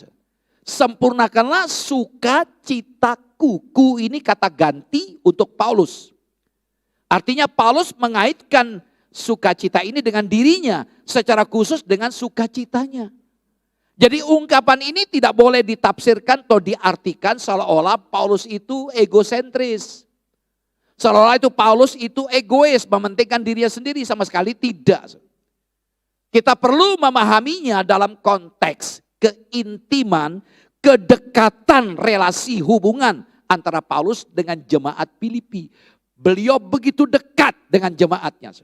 Artinya Paulus mengaitkan sukacita ini dengan dirinya, secara khusus dengan sukacitanya. Jadi ungkapan ini tidak boleh ditafsirkan atau diartikan seolah-olah Paulus itu egosentris. Seolah-olah itu Paulus itu egois, mementingkan dirinya sendiri, sama sekali tidak. Kita perlu memahaminya dalam konteks keintiman, kedekatan relasi hubungan antara Paulus dengan jemaat Filipi. Beliau begitu dekat dengan jemaatnya.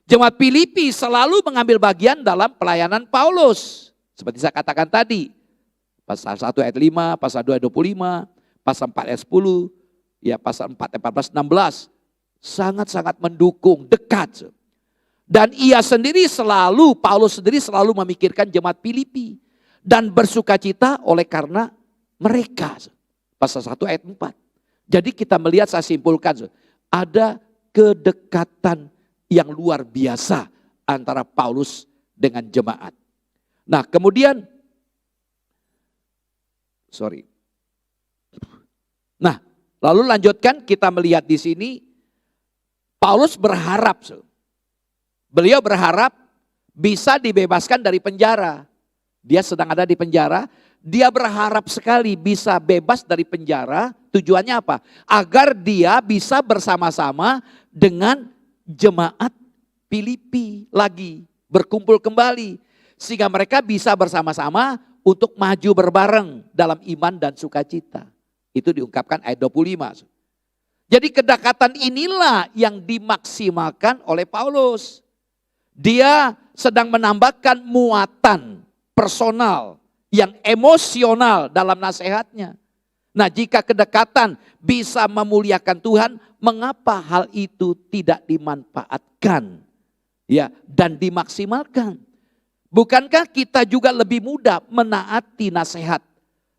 Jemaat Filipi selalu mengambil bagian dalam pelayanan Paulus. Seperti saya katakan tadi, pasal 1 ayat 5, pasal 2 ayat 25, pasal 4 ayat 10, ya pasal 4 ayat 14, 16. Sangat-sangat mendukung, dekat. Dan ia sendiri selalu, Paulus sendiri selalu memikirkan jemaat Filipi. Dan bersukacita oleh karena mereka. Pasal 1 ayat 4. Jadi kita melihat, saya simpulkan, ada kedekatan yang luar biasa antara Paulus dengan jemaat. Nah kemudian, Nah lalu lanjutkan kita melihat di sini, Paulus berharap, beliau berharap bisa dibebaskan dari penjara. Dia sedang ada di penjara, dia berharap sekali bisa bebas dari penjara. Tujuannya apa? Agar dia bisa bersama-sama dengan jemaat Filipi lagi, berkumpul kembali. Sehingga mereka bisa bersama-sama untuk maju berbareng dalam iman dan sukacita. Itu diungkapkan ayat 25. Jadi kedekatan inilah yang dimaksimalkan oleh Paulus. Dia sedang menambahkan muatan personal yang emosional dalam nasihatnya. Nah, jika kedekatan bisa memuliakan Tuhan, mengapa hal itu tidak dimanfaatkan ya dan dimaksimalkan? Bukankah kita juga lebih mudah menaati nasihat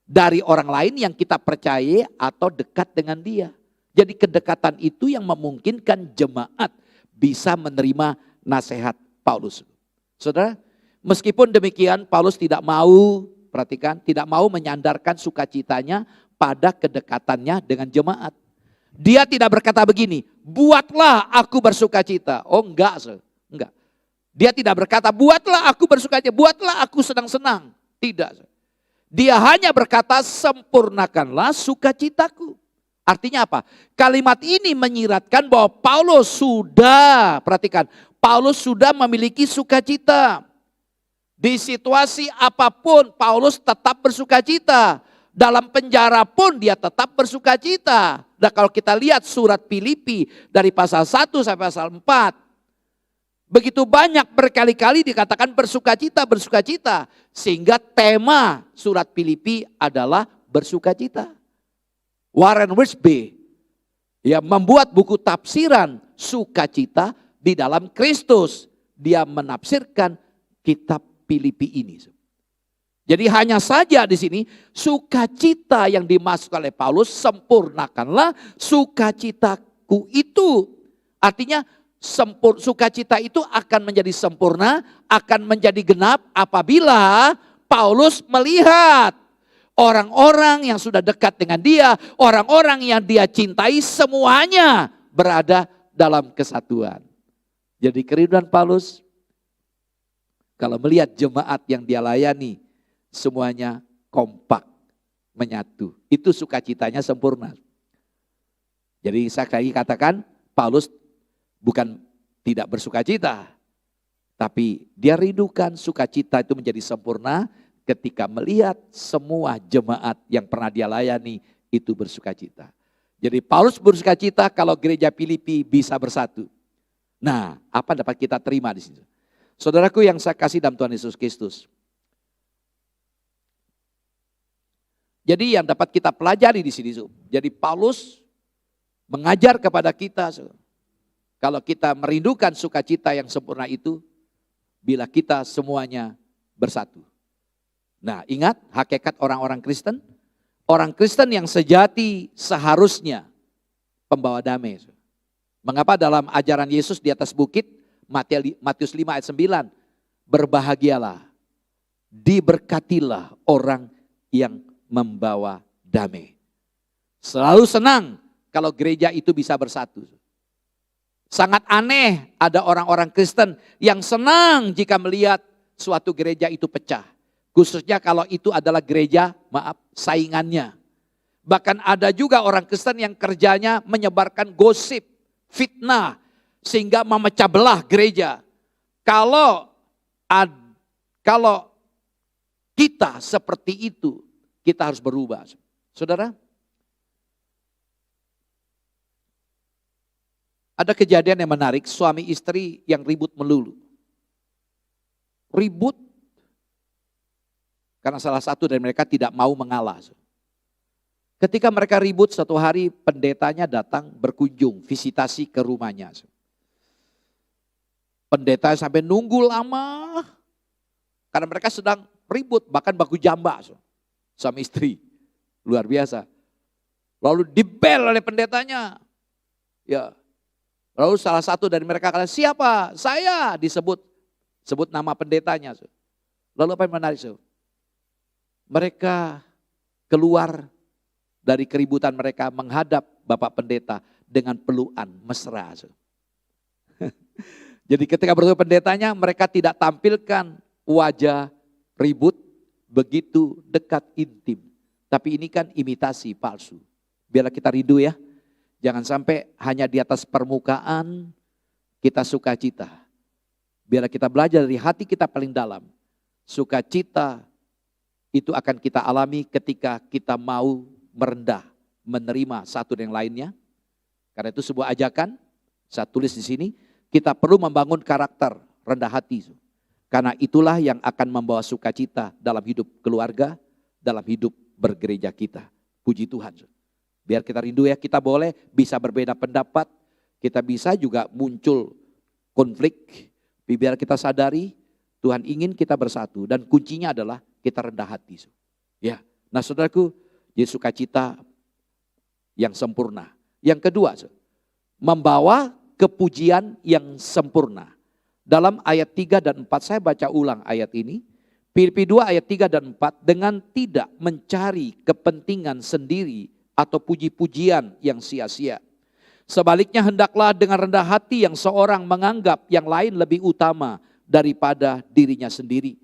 dari orang lain yang kita percaya atau dekat dengan dia? Jadi kedekatan itu yang memungkinkan jemaat bisa menerima nasihat Paulus. Saudara, meskipun demikian Paulus tidak mau, perhatikan, tidak mau menyandarkan sukacitanya pada kedekatannya dengan jemaat. Dia tidak berkata begini, buatlah aku bersukacita. Oh enggak, enggak. Dia tidak berkata, buatlah aku bersukacita, buatlah aku senang-senang. Tidak. Dia hanya berkata, sempurnakanlah sukacitaku. Artinya apa? Kalimat ini menyiratkan bahwa Paulus sudah, perhatikan, Paulus sudah memiliki sukacita. Di situasi apapun Paulus tetap bersukacita. Dalam penjara pun dia tetap bersukacita. Nah kalau kita lihat surat Filipi dari pasal 1 sampai pasal 4. Begitu banyak berkali-kali dikatakan bersukacita, bersukacita. Sehingga tema surat Filipi adalah bersukacita. Warren Wiersbe ya, membuat buku tafsiran sukacita di dalam Kristus. Dia menafsirkan kitab Filipi ini. Jadi hanya saja di sini sukacita yang dimaksud oleh Paulus, sempurnakanlah sukacitaku itu. Artinya sukacita itu akan menjadi sempurna, akan menjadi genap apabila Paulus melihat orang-orang yang sudah dekat dengan dia, orang-orang yang dia cintai semuanya berada dalam kesatuan. Jadi kerinduan Paulus kalau melihat jemaat yang dia layani semuanya kompak, menyatu. Itu sukacitanya sempurna. Jadi saya lagi katakan Paulus bukan tidak bersukacita, tapi dia rindukan sukacita itu menjadi sempurna ketika melihat semua jemaat yang pernah dia layani itu bersukacita. Jadi Paulus bersukacita kalau gereja Filipi bisa bersatu. Nah, apa dapat kita terima di sini? Saudaraku yang saya kasih dalam Tuhan Yesus Kristus. Jadi yang dapat kita pelajari di sini, jadi Paulus mengajar kepada kita, kalau kita merindukan sukacita yang sempurna itu, bila kita semuanya bersatu. Nah, ingat hakikat orang-orang Kristen yang sejati seharusnya pembawa damai. Mengapa dalam ajaran Yesus di atas bukit, Matius 5 ayat 9, berbahagialah, diberkatilah orang yang membawa damai. Selalu senang kalau gereja itu bisa bersatu. Sangat aneh ada orang-orang Kristen yang senang jika melihat suatu gereja itu pecah. Khususnya kalau itu adalah gereja, saingannya. Bahkan ada juga orang Kristen yang kerjanya menyebarkan gosip, fitnah, sehingga memecah belah gereja. Kalau kita seperti itu, kita harus berubah. Saudara, ada kejadian yang menarik, suami istri yang ribut melulu. Ribut karena salah satu dari mereka tidak mau mengalah. Ketika mereka ribut, suatu hari pendetanya datang berkunjung, visitasi ke rumahnya. Pendeta sampai nunggu lama, karena mereka sedang ribut, bahkan baku jamba suami istri. Luar biasa. Lalu dibel oleh pendetanya. Ya. Lalu salah satu dari mereka kata, siapa? Saya, sebut nama pendetanya. Lalu apa yang menarik? Mereka keluar dari keributan mereka menghadap Bapak Pendeta dengan pelukan mesra. Jadi ketika bertemu pendetanya, mereka tidak tampilkan wajah ribut begitu dekat intim. Tapi ini kan imitasi palsu. Biarlah kita rindu ya. Jangan sampai hanya di atas permukaan kita sukacita. Biarlah kita belajar dari hati kita paling dalam. Sukacita itu akan kita alami ketika kita mau merendah, menerima satu dan yang lainnya. Karena itu sebuah ajakan, saya tulis di sini, kita perlu membangun karakter rendah hati. Karena itulah yang akan membawa sukacita dalam hidup keluarga, dalam hidup bergereja kita. Puji Tuhan. Biar kita rindu ya, kita boleh bisa berbeda pendapat, kita bisa juga muncul konflik. Biar kita sadari Tuhan ingin kita bersatu dan kuncinya adalah kita rendah hati. Ya, nah saudaraku, jadi sukacita yang sempurna. Yang kedua, membawa kepujian yang sempurna. Dalam ayat 3 dan 4, saya baca ulang ayat ini. Filipi 2 ayat 3 dan 4, dengan tidak mencari kepentingan sendiri atau puji-pujian yang sia-sia. Sebaliknya hendaklah dengan rendah hati yang seorang menganggap yang lain lebih utama daripada dirinya sendiri.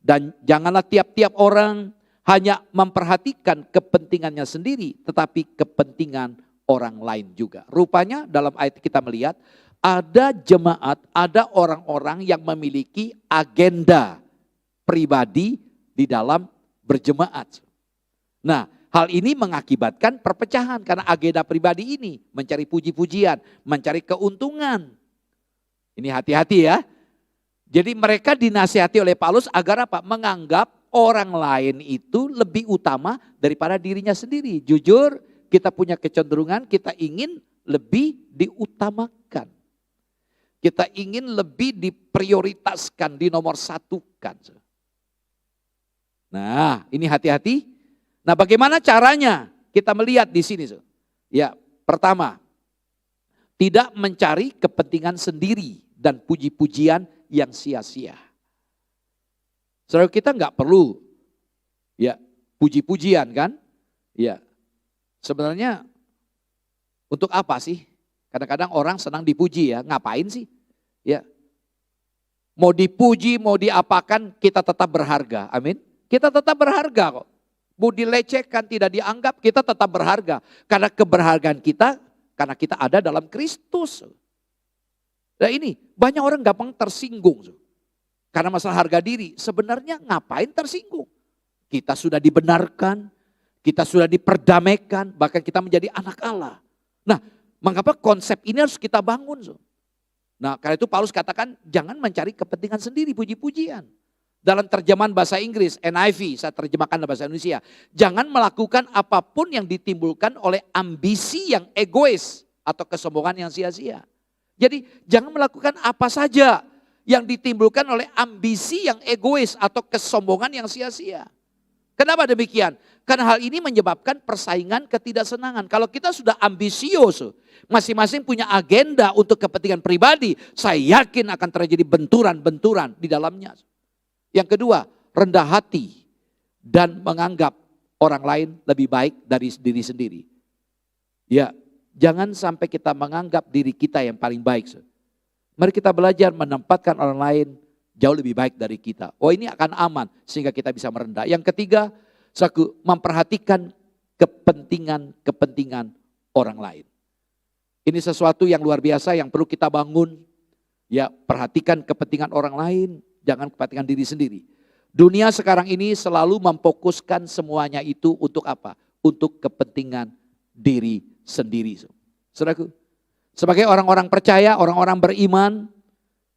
Dan janganlah tiap-tiap orang hanya memperhatikan kepentingannya sendiri, tetapi kepentingan orang lain juga. Rupanya dalam ayat kita melihat ada jemaat, ada orang-orang yang memiliki agenda pribadi di dalam berjemaat. Nah, hal ini mengakibatkan perpecahan karena agenda pribadi ini mencari puji-pujian, mencari keuntungan. Ini hati-hati ya. Jadi mereka dinasihati oleh Paulus agar apa? Menganggap orang lain itu lebih utama daripada dirinya sendiri. Jujur, kita punya kecenderungan, kita ingin lebih diutamakan. Kita ingin lebih diprioritaskan, dinomor satukan. Nah, ini hati-hati. Nah, bagaimana caranya? Kita melihat di sini. Ya, pertama, tidak mencari kepentingan sendiri dan puji-pujian yang sia-sia. Saudara, kita nggak perlu ya puji-pujian kan? Ya, sebenarnya untuk apa sih? Kadang-kadang orang senang dipuji ya, ngapain sih? Ya, mau dipuji, mau diapakan, kita tetap berharga. Amin. Kita tetap berharga kok. Mau dilecehkan, tidak dianggap, kita tetap berharga. Karena keberhargaan kita, karena kita ada dalam Kristus. Nah ini, banyak orang gampang tersinggung. Karena masalah harga diri, sebenarnya ngapain tersinggung? Kita sudah dibenarkan, kita sudah diperdamaikan, bahkan kita menjadi anak Allah. Nah, mengapa konsep ini harus kita bangun? Nah, karena itu Paulus katakan, jangan mencari kepentingan sendiri, puji-pujian. Dalam terjemahan bahasa Inggris, NIV, saya terjemahkan dalam bahasa Indonesia. Jangan melakukan apapun yang ditimbulkan oleh ambisi yang egois atau kesombongan yang sia-sia. Jadi jangan melakukan apa saja yang ditimbulkan oleh ambisi yang egois atau kesombongan yang sia-sia. Kenapa demikian? Karena hal ini menyebabkan persaingan ketidaksenangan. Kalau kita sudah ambisius, masing-masing punya agenda untuk kepentingan pribadi, saya yakin akan terjadi benturan-benturan di dalamnya. Yang kedua, rendah hati dan menganggap orang lain lebih baik dari diri sendiri. Ya, Jangan sampai kita menganggap diri kita yang paling baik. Mari kita belajar menempatkan orang lain jauh lebih baik dari kita. Oh, ini akan aman sehingga kita bisa merendah. Yang ketiga, memperhatikan kepentingan orang lain. Ini sesuatu yang luar biasa yang perlu kita bangun. Ya, perhatikan kepentingan orang lain, jangan kepentingan diri sendiri. Dunia sekarang ini selalu memfokuskan semuanya itu untuk apa? Untuk kepentingan diri sendiri. Saudaraku, sebagai orang-orang percaya, orang-orang beriman,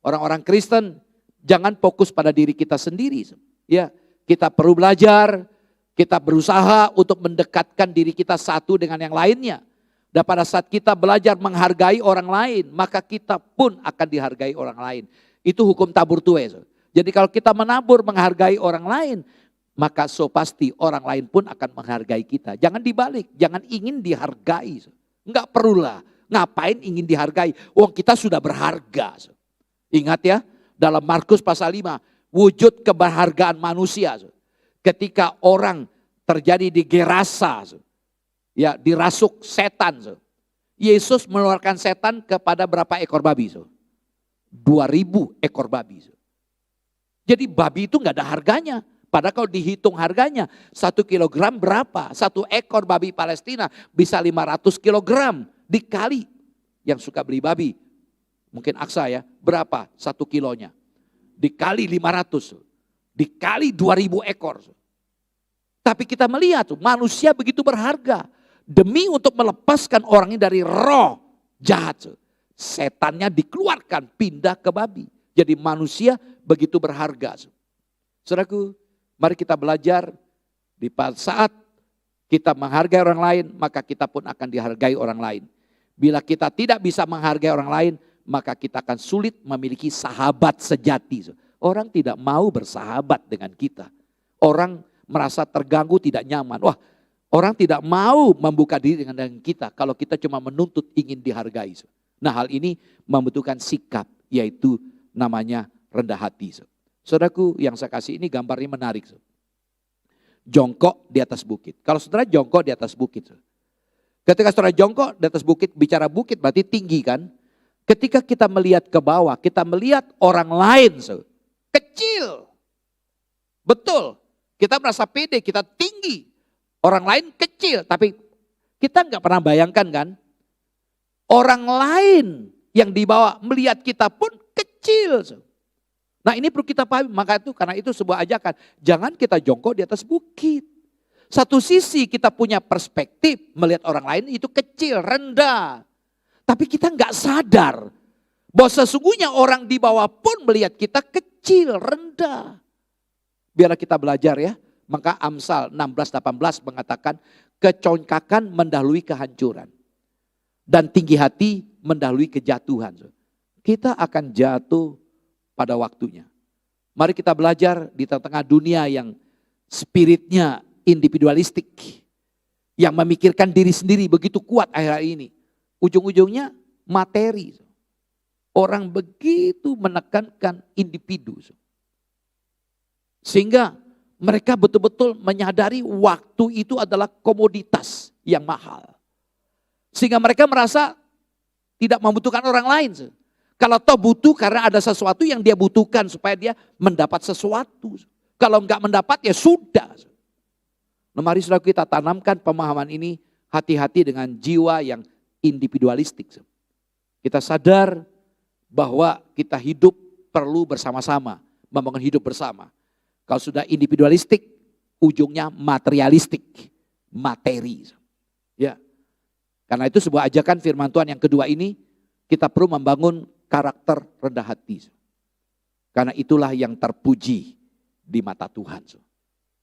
orang-orang Kristen, jangan fokus pada diri kita sendiri. Ya, kita perlu belajar, kita berusaha untuk mendekatkan diri kita satu dengan yang lainnya. Dan pada saat kita belajar menghargai orang lain, maka kita pun akan dihargai orang lain. Itu hukum tabur tuai. Jadi kalau kita menabur menghargai orang lain, maka pasti orang lain pun akan menghargai kita. Jangan dibalik, jangan ingin dihargai. Enggak perlulah, ngapain ingin dihargai? Wong kita sudah berharga. Ingat ya, dalam Markus pasal 5, wujud keberhargaan manusia. Ketika orang terjadi di Gerasa, ya dirasuk setan. Yesus mengeluarkan setan kepada berapa ekor babi? 2000 ekor babi. Jadi babi itu nggak ada harganya. Padahal kalau dihitung harganya 1 kilogram berapa? 1 ekor babi Palestina bisa 500 kilogram dikali. Yang suka beli babi, mungkin Aksa ya, berapa 1 kilonya? Dikali 500, dikali 2000 ekor. Tapi kita melihat manusia begitu berharga. Demi untuk melepaskan orangnya dari roh jahat. Setannya dikeluarkan, pindah ke babi. Jadi manusia begitu berharga. Saudaraku, mari kita belajar di saat kita menghargai orang lain, maka kita pun akan dihargai orang lain. Bila kita tidak bisa menghargai orang lain, maka kita akan sulit memiliki sahabat sejati. Orang tidak mau bersahabat dengan kita. Orang merasa terganggu, tidak nyaman. Wah, orang tidak mau membuka diri dengan kita kalau kita cuma menuntut ingin dihargai. Nah, hal ini membutuhkan sikap, yaitu namanya rendah hati. Saudaraku yang saya kasih ini gambarnya menarik. Jongkok di atas bukit. Kalau saudara jongkok di atas bukit. Ketika saudara jongkok di atas bukit, bicara bukit berarti tinggi kan. Ketika kita melihat ke bawah, kita melihat orang lain kecil. Betul, kita merasa pede, kita tinggi. Orang lain kecil, tapi kita nggak pernah bayangkan kan. Orang lain yang di bawah melihat kita pun kecil. Nah ini perlu kita pahami, karena itu sebuah ajakan. Jangan kita jongkok di atas bukit. Satu sisi kita punya perspektif melihat orang lain itu kecil, rendah. Tapi kita nggak sadar bahwa sesungguhnya orang di bawah pun melihat kita kecil, rendah. Biarlah kita belajar ya. Maka Amsal 16:18 mengatakan kecongkakan mendahului kehancuran. Dan tinggi hati mendahului kejatuhan. Kita akan jatuh pada waktunya. Mari kita belajar di tengah dunia yang spiritnya individualistik. Yang memikirkan diri sendiri begitu kuat akhir-akhir ini. Ujung-ujungnya materi. Orang begitu menekankan individu. Sehingga mereka betul-betul menyadari waktu itu adalah komoditas yang mahal. Sehingga mereka merasa tidak membutuhkan orang lain. Kalau toh butuh karena ada sesuatu yang dia butuhkan supaya dia mendapat sesuatu. Kalau enggak mendapat ya sudah. Nah, mari saudara kita tanamkan pemahaman ini, hati-hati dengan jiwa yang individualistik. Kita sadar bahwa kita hidup perlu bersama-sama, membangun hidup bersama. Kalau sudah individualistik, ujungnya materialistik, materi. Ya. Karena itu sebuah ajakan firman Tuhan yang kedua ini, kita perlu membangun karakter rendah hati. Karena itulah yang terpuji di mata Tuhan.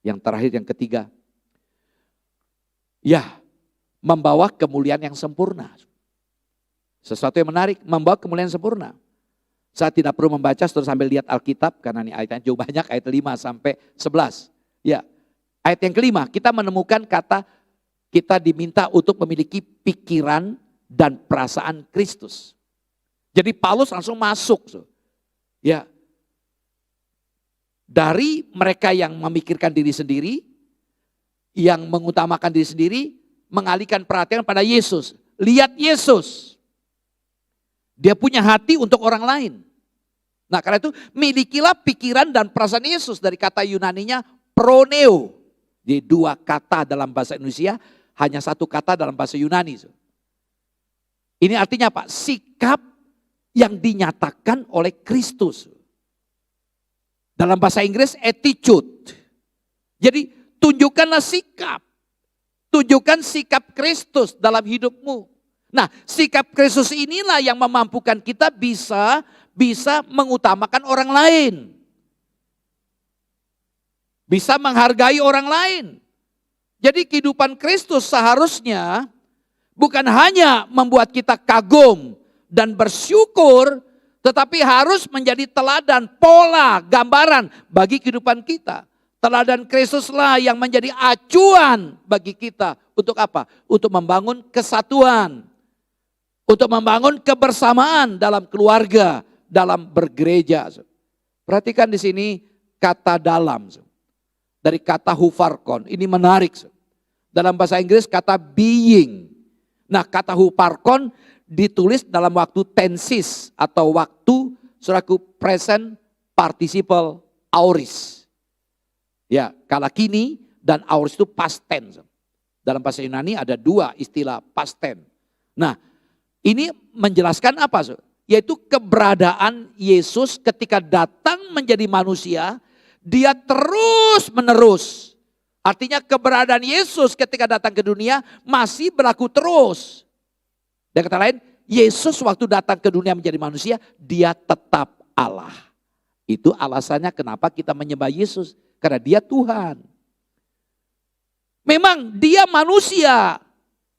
Yang terakhir, yang ketiga, ya, membawa kemuliaan yang sempurna. Sesuatu yang menarik, membawa kemuliaan yang sempurna. Saya tidak perlu membaca, terus sambil lihat Alkitab, karena ini ayatnya jauh banyak, ayat 5 sampai 11. Ya, ayat yang kelima, kita menemukan kata kita diminta untuk memiliki pikiran dan perasaan Kristus. Jadi Paulus langsung masuk. Ya, dari mereka yang memikirkan diri sendiri, yang mengutamakan diri sendiri, mengalihkan perhatian pada Yesus. lihat Yesus. Dia punya hati untuk orang lain. Nah karena itu milikilah pikiran dan perasaan Yesus. Dari kata Yunaninya proneo. Di dua kata dalam bahasa Indonesia, hanya satu kata dalam bahasa Yunani. Ini artinya apa? Sikap yang dinyatakan oleh Kristus. Dalam bahasa Inggris attitude. Jadi tunjukkanlah sikap. Tunjukkan sikap Kristus dalam hidupmu. Nah, sikap Kristus inilah yang memampukan kita bisa mengutamakan orang lain. Bisa menghargai orang lain. Jadi kehidupan Kristus seharusnya bukan hanya membuat kita kagum dan bersyukur, tetapi harus menjadi teladan, pola, gambaran bagi kehidupan kita. Teladan Kristuslah yang menjadi acuan bagi kita. Untuk apa? Untuk membangun kesatuan. Untuk membangun kebersamaan dalam keluarga, dalam bergereja. Perhatikan di sini kata dalam. Dari kata huparkon, ini menarik. Dalam bahasa Inggris kata being. Nah kata huparkon ditulis dalam waktu tensis atau waktu suraku present participle aorist. Ya, kala kini dan aorist itu past tense. Dalam bahasa Yunani ada dua istilah past tense. Nah, ini menjelaskan apa? Yaitu keberadaan Yesus ketika datang menjadi manusia, dia terus menerus. Artinya keberadaan Yesus ketika datang ke dunia masih berlaku terus. Dan kata lain, Yesus waktu datang ke dunia menjadi manusia, dia tetap Allah. Itu alasannya kenapa kita menyembah Yesus. Karena dia Tuhan. Memang dia manusia.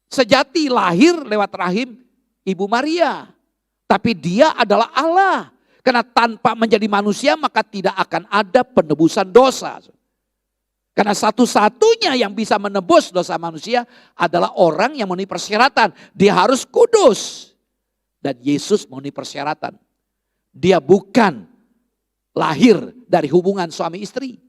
Sejati lahir lewat rahim Ibu Maria. Tapi dia adalah Allah. Karena tanpa menjadi manusia maka tidak akan ada penebusan dosa. Karena satu-satunya yang bisa menebus dosa manusia adalah orang yang memenuhi persyaratan. Dia harus kudus. Dan Yesus memenuhi persyaratan. Dia bukan lahir dari hubungan suami istri.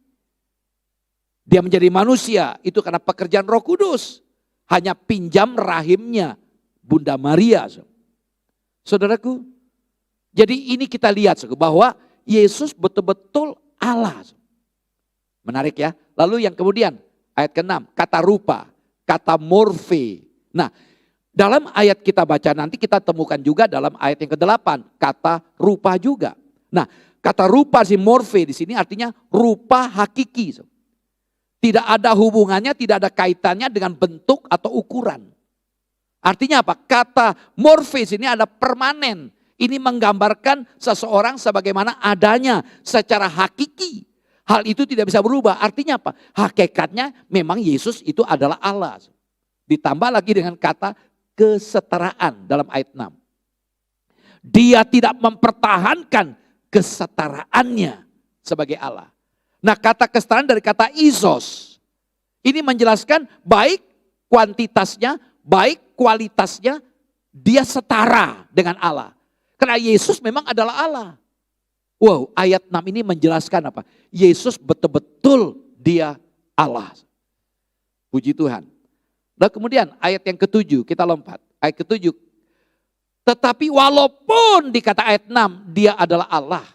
Dia menjadi manusia itu karena pekerjaan Roh Kudus. Hanya pinjam rahimnya Bunda Maria. Saudaraku, jadi ini kita lihat bahwa Yesus betul-betul Allah. Menarik ya. Lalu yang kemudian ayat ke-6, kata rupa, kata morfe. Nah, dalam ayat kita baca nanti kita temukan juga dalam ayat yang ke-8, kata rupa juga. Nah, kata rupa si morfe di sini artinya rupa hakiki. Tidak ada hubungannya, tidak ada kaitannya dengan bentuk atau ukuran. Artinya apa? Kata morfis ini ada permanen. Ini menggambarkan seseorang sebagaimana adanya secara hakiki. Hal itu tidak bisa berubah. Artinya apa? Hakikatnya memang Yesus itu adalah Allah. Ditambah lagi dengan kata kesetaraan dalam ayat 6. Dia tidak mempertahankan kesetaraannya sebagai Allah. Nah kata kesetaraan dari kata isos. Ini menjelaskan baik kuantitasnya, baik kualitasnya, dia setara dengan Allah. Karena Yesus memang adalah Allah. Wow, ayat 6 ini menjelaskan apa? Yesus betul-betul dia Allah. Puji Tuhan. Dan kemudian ayat yang ke-7 kita lompat. Ayat ke-7. Tetapi walaupun dikata ayat 6 dia adalah Allah.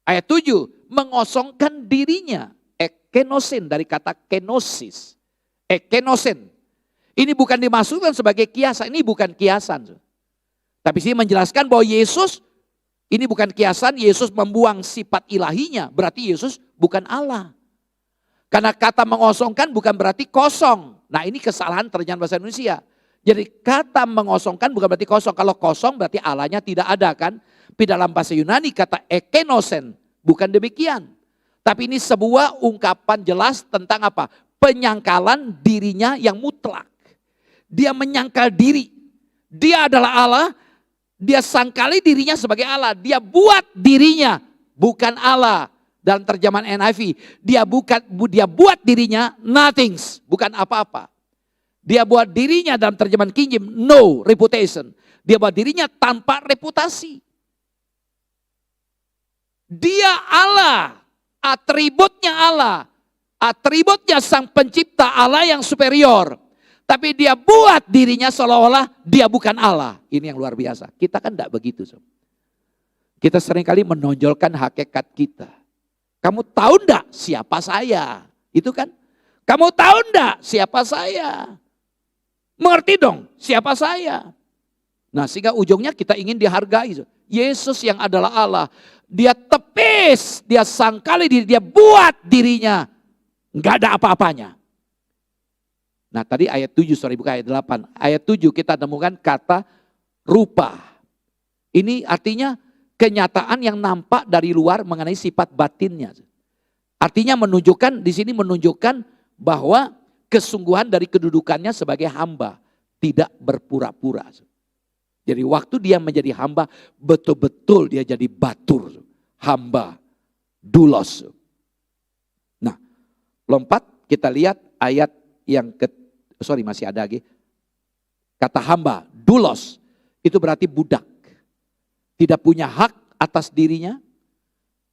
Ayat 7 mengosongkan dirinya. Ekenosin dari kata kenosis. Ekenosin. Ini bukan dimasukkan sebagai kiasan. Ini bukan kiasan. Tapi sini menjelaskan bahwa Yesus ini bukan kiasan. Yesus membuang sifat ilahinya. Berarti Yesus bukan Allah. Karena kata mengosongkan bukan berarti kosong. Nah ini kesalahan terjemahan bahasa Indonesia. Jadi kata mengosongkan bukan berarti kosong. Kalau kosong berarti Allahnya tidak ada kan. Tapi dalam bahasa Yunani kata ekenosen. Bukan demikian. Tapi ini sebuah ungkapan jelas tentang apa? Penyangkalan dirinya yang mutlak. Dia menyangkal diri. Dia adalah Allah. Dia sangkali dirinya sebagai Allah. Dia buat dirinya bukan Allah. Dalam terjemahan NIV. Dia buat dirinya nothings. Bukan apa-apa. Dia buat dirinya dalam terjemahan King James no reputation. Dia buat dirinya tanpa reputasi. Dia Allah. Atributnya Allah. Atributnya sang pencipta Allah yang superior. Tapi dia buat dirinya seolah-olah dia bukan Allah. Ini yang luar biasa. Kita kan tidak begitu. Kita seringkali menonjolkan hakikat kita. Kamu tahu enggak siapa saya? Itu kan. Kamu tahu enggak siapa saya? Mengerti dong siapa saya? Nah, sehingga ujungnya kita ingin dihargai. Yesus yang adalah Allah. Dia tepis, dia sangkali diri, dia buat dirinya. Enggak ada apa-apanya. Nah tadi ayat 7, sorry bukan ayat 8. Ayat 7 kita temukan kata rupa. Ini artinya kenyataan yang nampak dari luar mengenai sifat batinnya. Artinya menunjukkan, di sini menunjukkan bahwa kesungguhan dari kedudukannya sebagai hamba. Tidak berpura-pura. Jadi waktu dia menjadi hamba, betul-betul dia jadi batur. Hamba, doulos. Nah, lompat kita lihat ayat yang masih ada lagi. Kata hamba, doulos, itu berarti budak. Tidak punya hak atas dirinya.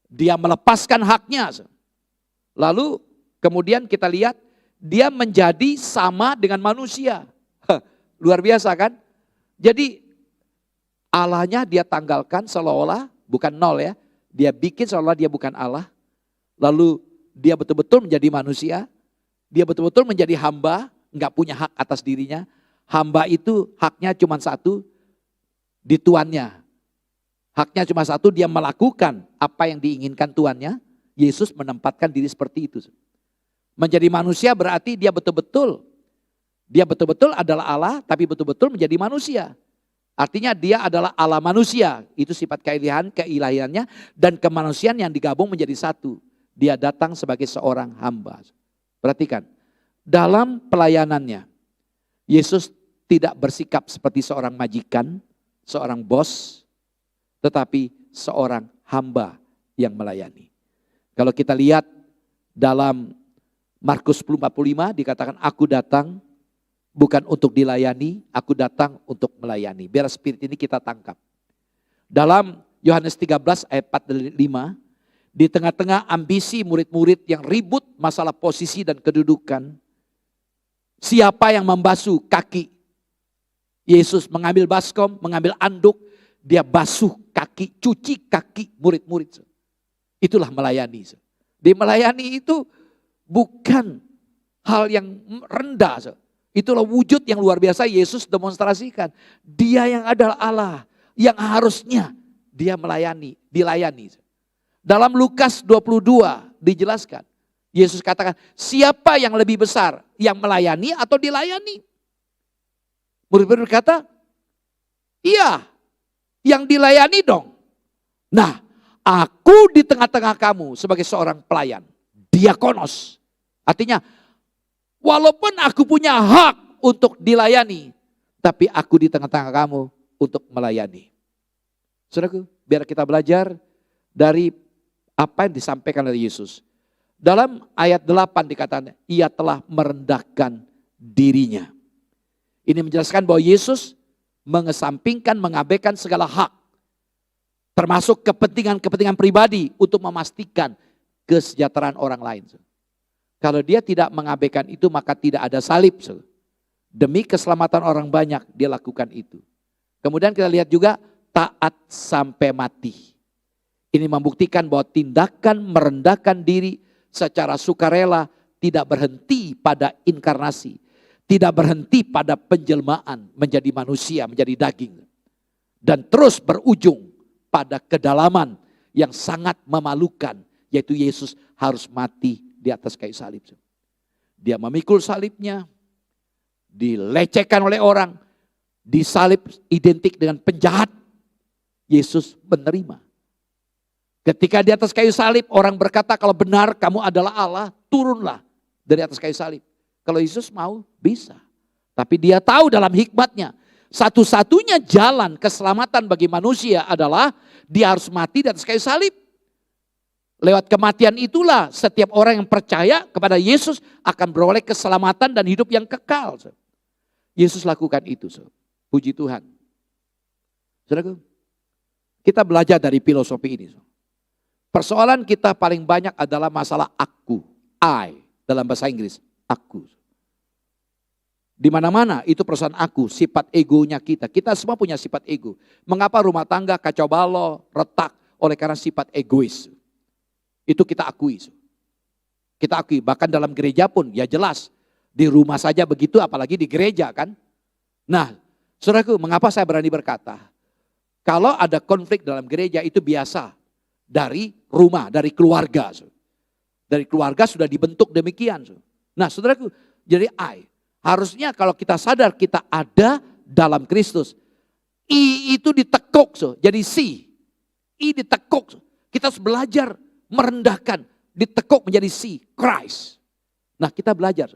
Dia melepaskan haknya. Lalu kemudian kita lihat, dia menjadi sama dengan manusia. Luar biasa kan? Jadi Allahnya dia tanggalkan seolah-olah, bukan nol ya. Dia bikin seolah dia bukan Allah. Lalu dia betul-betul menjadi manusia. Dia betul-betul menjadi hamba, nggak punya hak atas dirinya. Hamba itu haknya cuma satu, di tuannya. Haknya cuma satu, dia melakukan apa yang diinginkan tuannya. Yesus menempatkan diri seperti itu. Menjadi manusia berarti dia betul-betul adalah Allah, tapi betul-betul menjadi manusia. Artinya dia adalah Allah manusia. Itu sifat keilahiannya dan kemanusiaan yang digabung menjadi satu. Dia datang sebagai seorang hamba. Perhatikan, dalam pelayanannya, Yesus tidak bersikap seperti seorang majikan, seorang bos, tetapi seorang hamba yang melayani. Kalau kita lihat dalam Markus 10:45 dikatakan, aku datang bukan untuk dilayani, aku datang untuk melayani. Biar spirit ini kita tangkap. Dalam Yohanes 13 ayat 45, di tengah-tengah ambisi murid-murid yang ribut masalah posisi dan kedudukan, siapa yang membasuh kaki? Yesus mengambil baskom, mengambil anduk, dia basuh kaki, cuci kaki murid-murid. Itulah melayani. Di melayani itu bukan hal yang rendah. Itulah wujud yang luar biasa Yesus demonstrasikan. Dia yang adalah Allah, yang harusnya dia dilayani. Dalam Lukas 22 dijelaskan, Yesus katakan, siapa yang lebih besar, yang melayani atau dilayani? Murid-murid berkata, iya, yang dilayani dong. Nah, aku di tengah-tengah kamu sebagai seorang pelayan, diakonos. Artinya, walaupun aku punya hak untuk dilayani, tapi aku di tengah-tengah kamu untuk melayani. Saudaraku, biar kita belajar dari apa yang disampaikan oleh Yesus. Dalam ayat 8 dikatakan, ia telah merendahkan dirinya. Ini menjelaskan bahwa Yesus mengesampingkan, mengabaikan segala hak. Termasuk kepentingan-kepentingan pribadi untuk memastikan kesejahteraan orang lain. Kalau dia tidak mengabaikan itu, maka tidak ada salib. Demi keselamatan orang banyak, dia lakukan itu. Kemudian kita lihat juga taat sampai mati. Ini membuktikan bahwa tindakan merendahkan diri secara sukarela tidak berhenti pada inkarnasi. Tidak berhenti pada penjelmaan menjadi manusia, menjadi daging. Dan terus berujung pada kedalaman yang sangat memalukan. Yaitu Yesus harus mati di atas kayu salib. Dia memikul salibnya, dilecehkan oleh orang, disalib identik dengan penjahat. Yesus menerima. Ketika di atas kayu salib orang berkata kalau benar kamu adalah Allah, turunlah dari atas kayu salib. Kalau Yesus mau bisa. Tapi dia tahu dalam hikmatnya, satu-satunya jalan keselamatan bagi manusia adalah dia harus mati di atas kayu salib. Lewat kematian itulah setiap orang yang percaya kepada Yesus akan beroleh keselamatan dan hidup yang kekal. Yesus lakukan itu. Puji Tuhan. Saudaraku, kita belajar dari filosofi ini. Persoalan kita paling banyak adalah masalah aku, I, dalam bahasa Inggris, aku. Di mana-mana itu perasaan aku, sifat egonya kita. Kita semua punya sifat ego. Mengapa rumah tangga kacau balau, retak? Oleh karena sifat egois. Itu kita akui. Kita akui, bahkan dalam gereja pun ya jelas. Di rumah saja begitu, apalagi di gereja kan. Nah, saudaraku, mengapa saya berani berkata? Kalau ada konflik dalam gereja itu biasa. Dari rumah, dari keluarga. Dari keluarga sudah dibentuk demikian. Nah, saudaraku, jadi harusnya kalau kita sadar kita ada dalam Kristus. I itu ditekuk, jadi C. I ditekuk. Kita harus belajar merendahkan. Ditekuk menjadi C, Christ. Nah, kita belajar.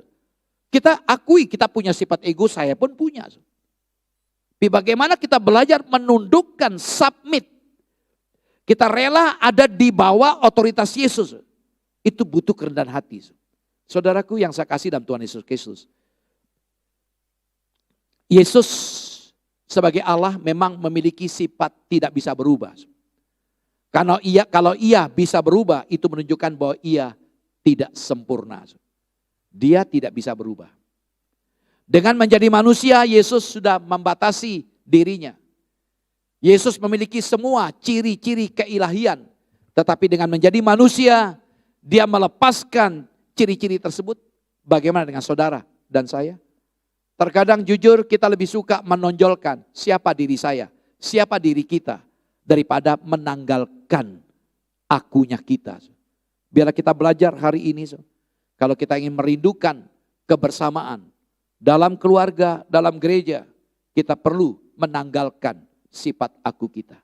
Kita akui kita punya sifat ego, saya pun punya. Tapi bagaimana kita belajar menundukkan, submit. Kita rela ada di bawah otoritas Yesus. Itu butuh kerendahan hati. Saudaraku yang saya kasih dalam Tuhan Yesus Kristus. Yesus sebagai Allah memang memiliki sifat tidak bisa berubah. Kalau ia bisa berubah, itu menunjukkan bahwa ia tidak sempurna. Dia tidak bisa berubah. Dengan menjadi manusia, Yesus sudah membatasi dirinya. Yesus memiliki semua ciri-ciri keilahian. Tetapi dengan menjadi manusia, dia melepaskan ciri-ciri tersebut. Bagaimana dengan saudara dan saya? Terkadang jujur kita lebih suka menonjolkan siapa diri saya, siapa diri kita. Daripada menanggalkan akunya kita. Biarlah kita belajar hari ini. Kalau kita ingin merindukan kebersamaan dalam keluarga, dalam gereja, kita perlu menanggalkan sifat aku kita.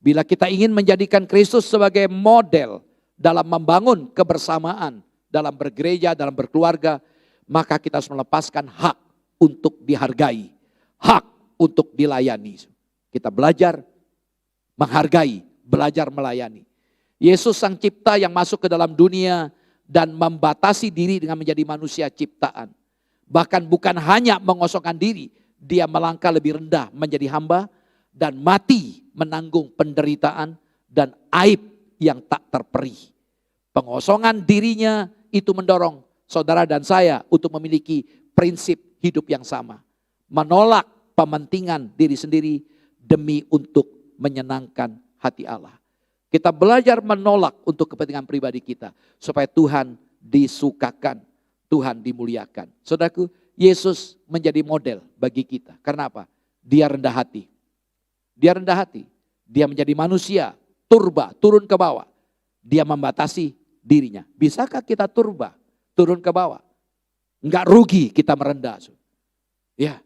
Bila kita ingin menjadikan Kristus sebagai model dalam membangun kebersamaan, dalam bergereja, dalam berkeluarga, maka kita harus melepaskan hak untuk dihargai, hak untuk dilayani. Kita belajar menghargai, belajar melayani. Yesus sang cipta yang masuk ke dalam dunia dan membatasi diri dengan menjadi manusia ciptaan. Bahkan bukan hanya mengosongkan diri, dia melangkah lebih rendah menjadi hamba dan mati menanggung penderitaan dan aib yang tak terperih. Pengosongan dirinya itu mendorong saudara dan saya untuk memiliki prinsip hidup yang sama. Menolak pementingan diri sendiri demi untuk menyenangkan hati Allah. Kita belajar menolak untuk kepentingan pribadi kita. Supaya Tuhan disukakan, Tuhan dimuliakan. Saudaraku, Yesus menjadi model bagi kita. Karena apa? Dia rendah hati. Dia rendah hati. Dia menjadi manusia, turba, turun ke bawah. Dia membatasi dirinya. Bisakah kita turba, turun ke bawah? Enggak rugi kita merendah. Ya,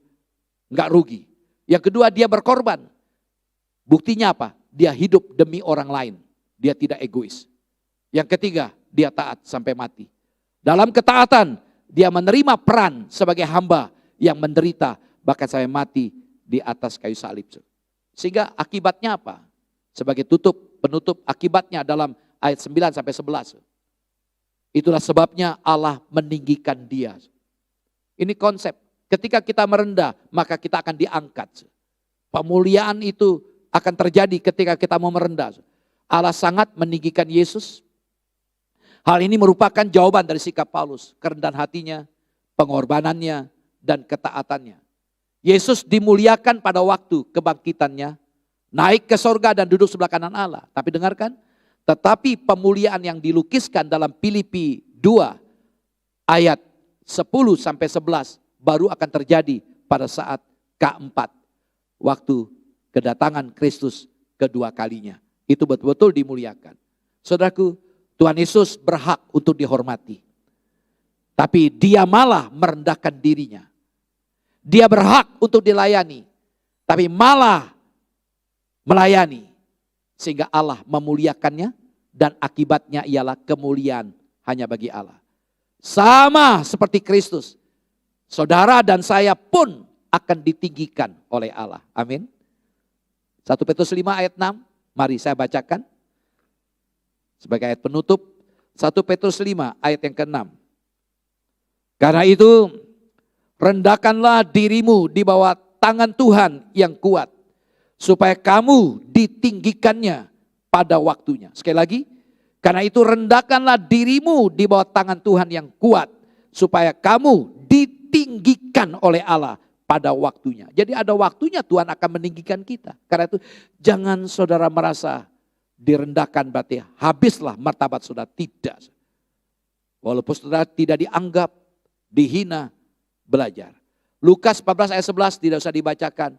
enggak rugi. Yang kedua, dia berkorban. Buktinya apa? Dia hidup demi orang lain. Dia tidak egois. Yang ketiga, dia taat sampai mati. Dalam ketaatan, dia menerima peran sebagai hamba yang menderita bahkan sampai mati di atas kayu salib. Sehingga akibatnya apa? Sebagai penutup akibatnya dalam ayat 9 sampai 11. Itulah sebabnya Allah meninggikan dia. Ini konsep. Ketika kita merendah, maka kita akan diangkat. Pemuliaan itu akan terjadi ketika kita mau merendah. Allah sangat meninggikan Yesus. Hal ini merupakan jawaban dari sikap Paulus. Kerendahan hatinya, pengorbanannya, dan ketaatannya. Yesus dimuliakan pada waktu kebangkitannya. Naik ke sorga dan duduk sebelah kanan Allah. Tapi dengarkan. Tetapi pemuliaan yang dilukiskan dalam Filipi 2 ayat 10 sampai 11 baru akan terjadi pada saat keempat. Waktu kedatangan Kristus kedua kalinya. Itu betul-betul dimuliakan. Saudaraku, Tuhan Yesus berhak untuk dihormati. Tapi dia malah merendahkan dirinya. Dia berhak untuk dilayani. Tapi malah melayani. Sehingga Allah memuliakannya. Dan akibatnya ialah kemuliaan hanya bagi Allah. Sama seperti Kristus. Saudara dan saya pun akan ditinggikan oleh Allah. Amin. 1 Petrus 5 ayat 6, mari saya bacakan. Sebagai ayat penutup, 1 Petrus 5 ayat yang ke-6. Karena itu, rendahkanlah dirimu di bawah tangan Tuhan yang kuat, supaya kamu ditinggikannya pada waktunya. Sekali lagi, karena itu rendahkanlah dirimu di bawah tangan Tuhan yang kuat, supaya kamu ditinggikannya ditinggikan oleh Allah pada waktunya. Jadi ada waktunya Tuhan akan meninggikan kita. Karena itu jangan saudara merasa direndahkan berarti habislah martabat saudara. Tidak. Walaupun saudara tidak dianggap, dihina, belajar. Lukas 14 ayat 11 tidak usah dibacakan.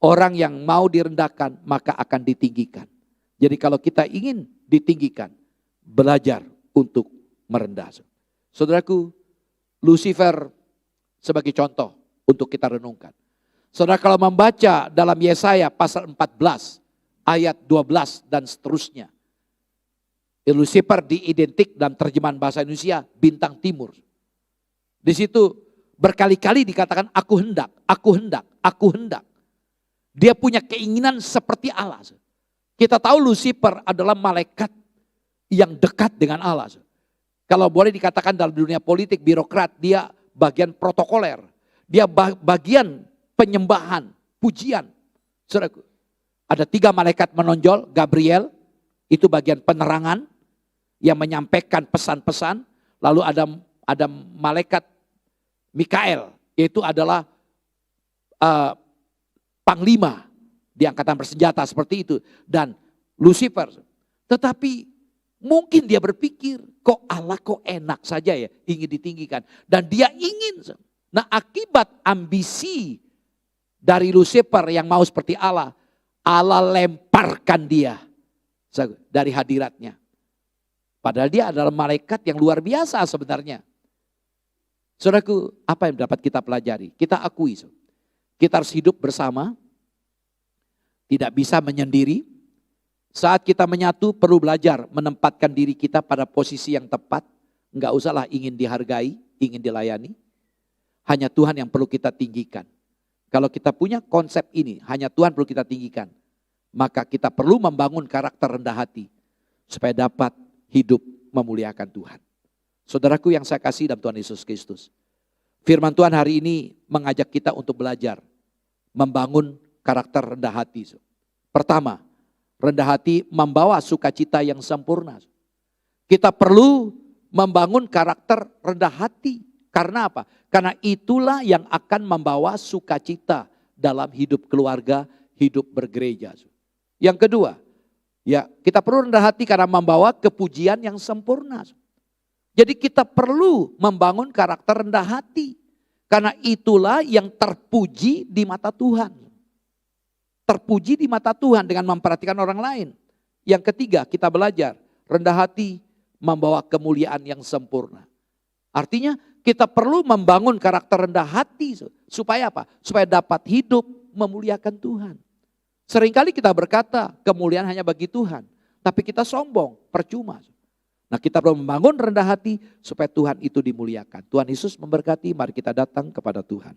Orang yang mau direndahkan maka akan ditinggikan. Jadi kalau kita ingin ditinggikan, belajar untuk merendah. Saudaraku, Lucifer sebagai contoh untuk kita renungkan. Saudara kalau membaca dalam Yesaya pasal 14 ayat 12 dan seterusnya. Lucifer diidentik dalam terjemahan bahasa Indonesia bintang timur. Di situ berkali-kali dikatakan aku hendak, aku hendak, aku hendak. Dia punya keinginan seperti Allah. Kita tahu Lucifer adalah malaikat yang dekat dengan Allah. Kalau boleh dikatakan dalam dunia politik, birokrat, dia bagian protokoler. Dia bagian penyembahan, pujian. Saudaraku, ada 3 malaikat menonjol, Gabriel, itu bagian penerangan, yang menyampaikan pesan-pesan. Lalu ada malaikat Mikael, yaitu adalah panglima di angkatan bersenjata seperti itu. Dan Lucifer. Tetapi mungkin dia berpikir, kok Allah kok enak saja ya ingin ditinggikan. Dan dia ingin. Nah akibat ambisi dari Lucifer yang mau seperti Allah, Allah lemparkan dia dari hadiratnya. Padahal dia adalah malaikat yang luar biasa sebenarnya. Saudaraku, apa yang dapat kita pelajari? Kita akui, kita harus hidup bersama, tidak bisa menyendiri. Saat kita menyatu perlu belajar menempatkan diri kita pada posisi yang tepat. Enggak usahlah ingin dihargai, ingin dilayani. Hanya Tuhan yang perlu kita tinggikan. Kalau kita punya konsep ini, hanya Tuhan perlu kita tinggikan. Maka kita perlu membangun karakter rendah hati. Supaya dapat hidup memuliakan Tuhan. Saudaraku yang saya kasih dalam Tuhan Yesus Kristus. Firman Tuhan hari ini mengajak kita untuk belajar. Membangun karakter rendah hati. Pertama, rendah hati membawa sukacita yang sempurna. Kita perlu membangun karakter rendah hati. Karena apa? Karena itulah yang akan membawa sukacita dalam hidup keluarga, hidup bergereja. Yang kedua, ya kita perlu rendah hati karena membawa kepujian yang sempurna. Jadi kita perlu membangun karakter rendah hati. Karena itulah yang terpuji di mata Tuhan. Terpuji di mata Tuhan dengan memperhatikan orang lain. Yang ketiga, kita belajar rendah hati membawa kemuliaan yang sempurna. Artinya kita perlu membangun karakter rendah hati. Supaya apa? Supaya dapat hidup memuliakan Tuhan. Seringkali kita berkata kemuliaan hanya bagi Tuhan. Tapi kita sombong, percuma. Nah kita perlu membangun rendah hati supaya Tuhan itu dimuliakan. Tuhan Yesus memberkati, mari kita datang kepada Tuhan.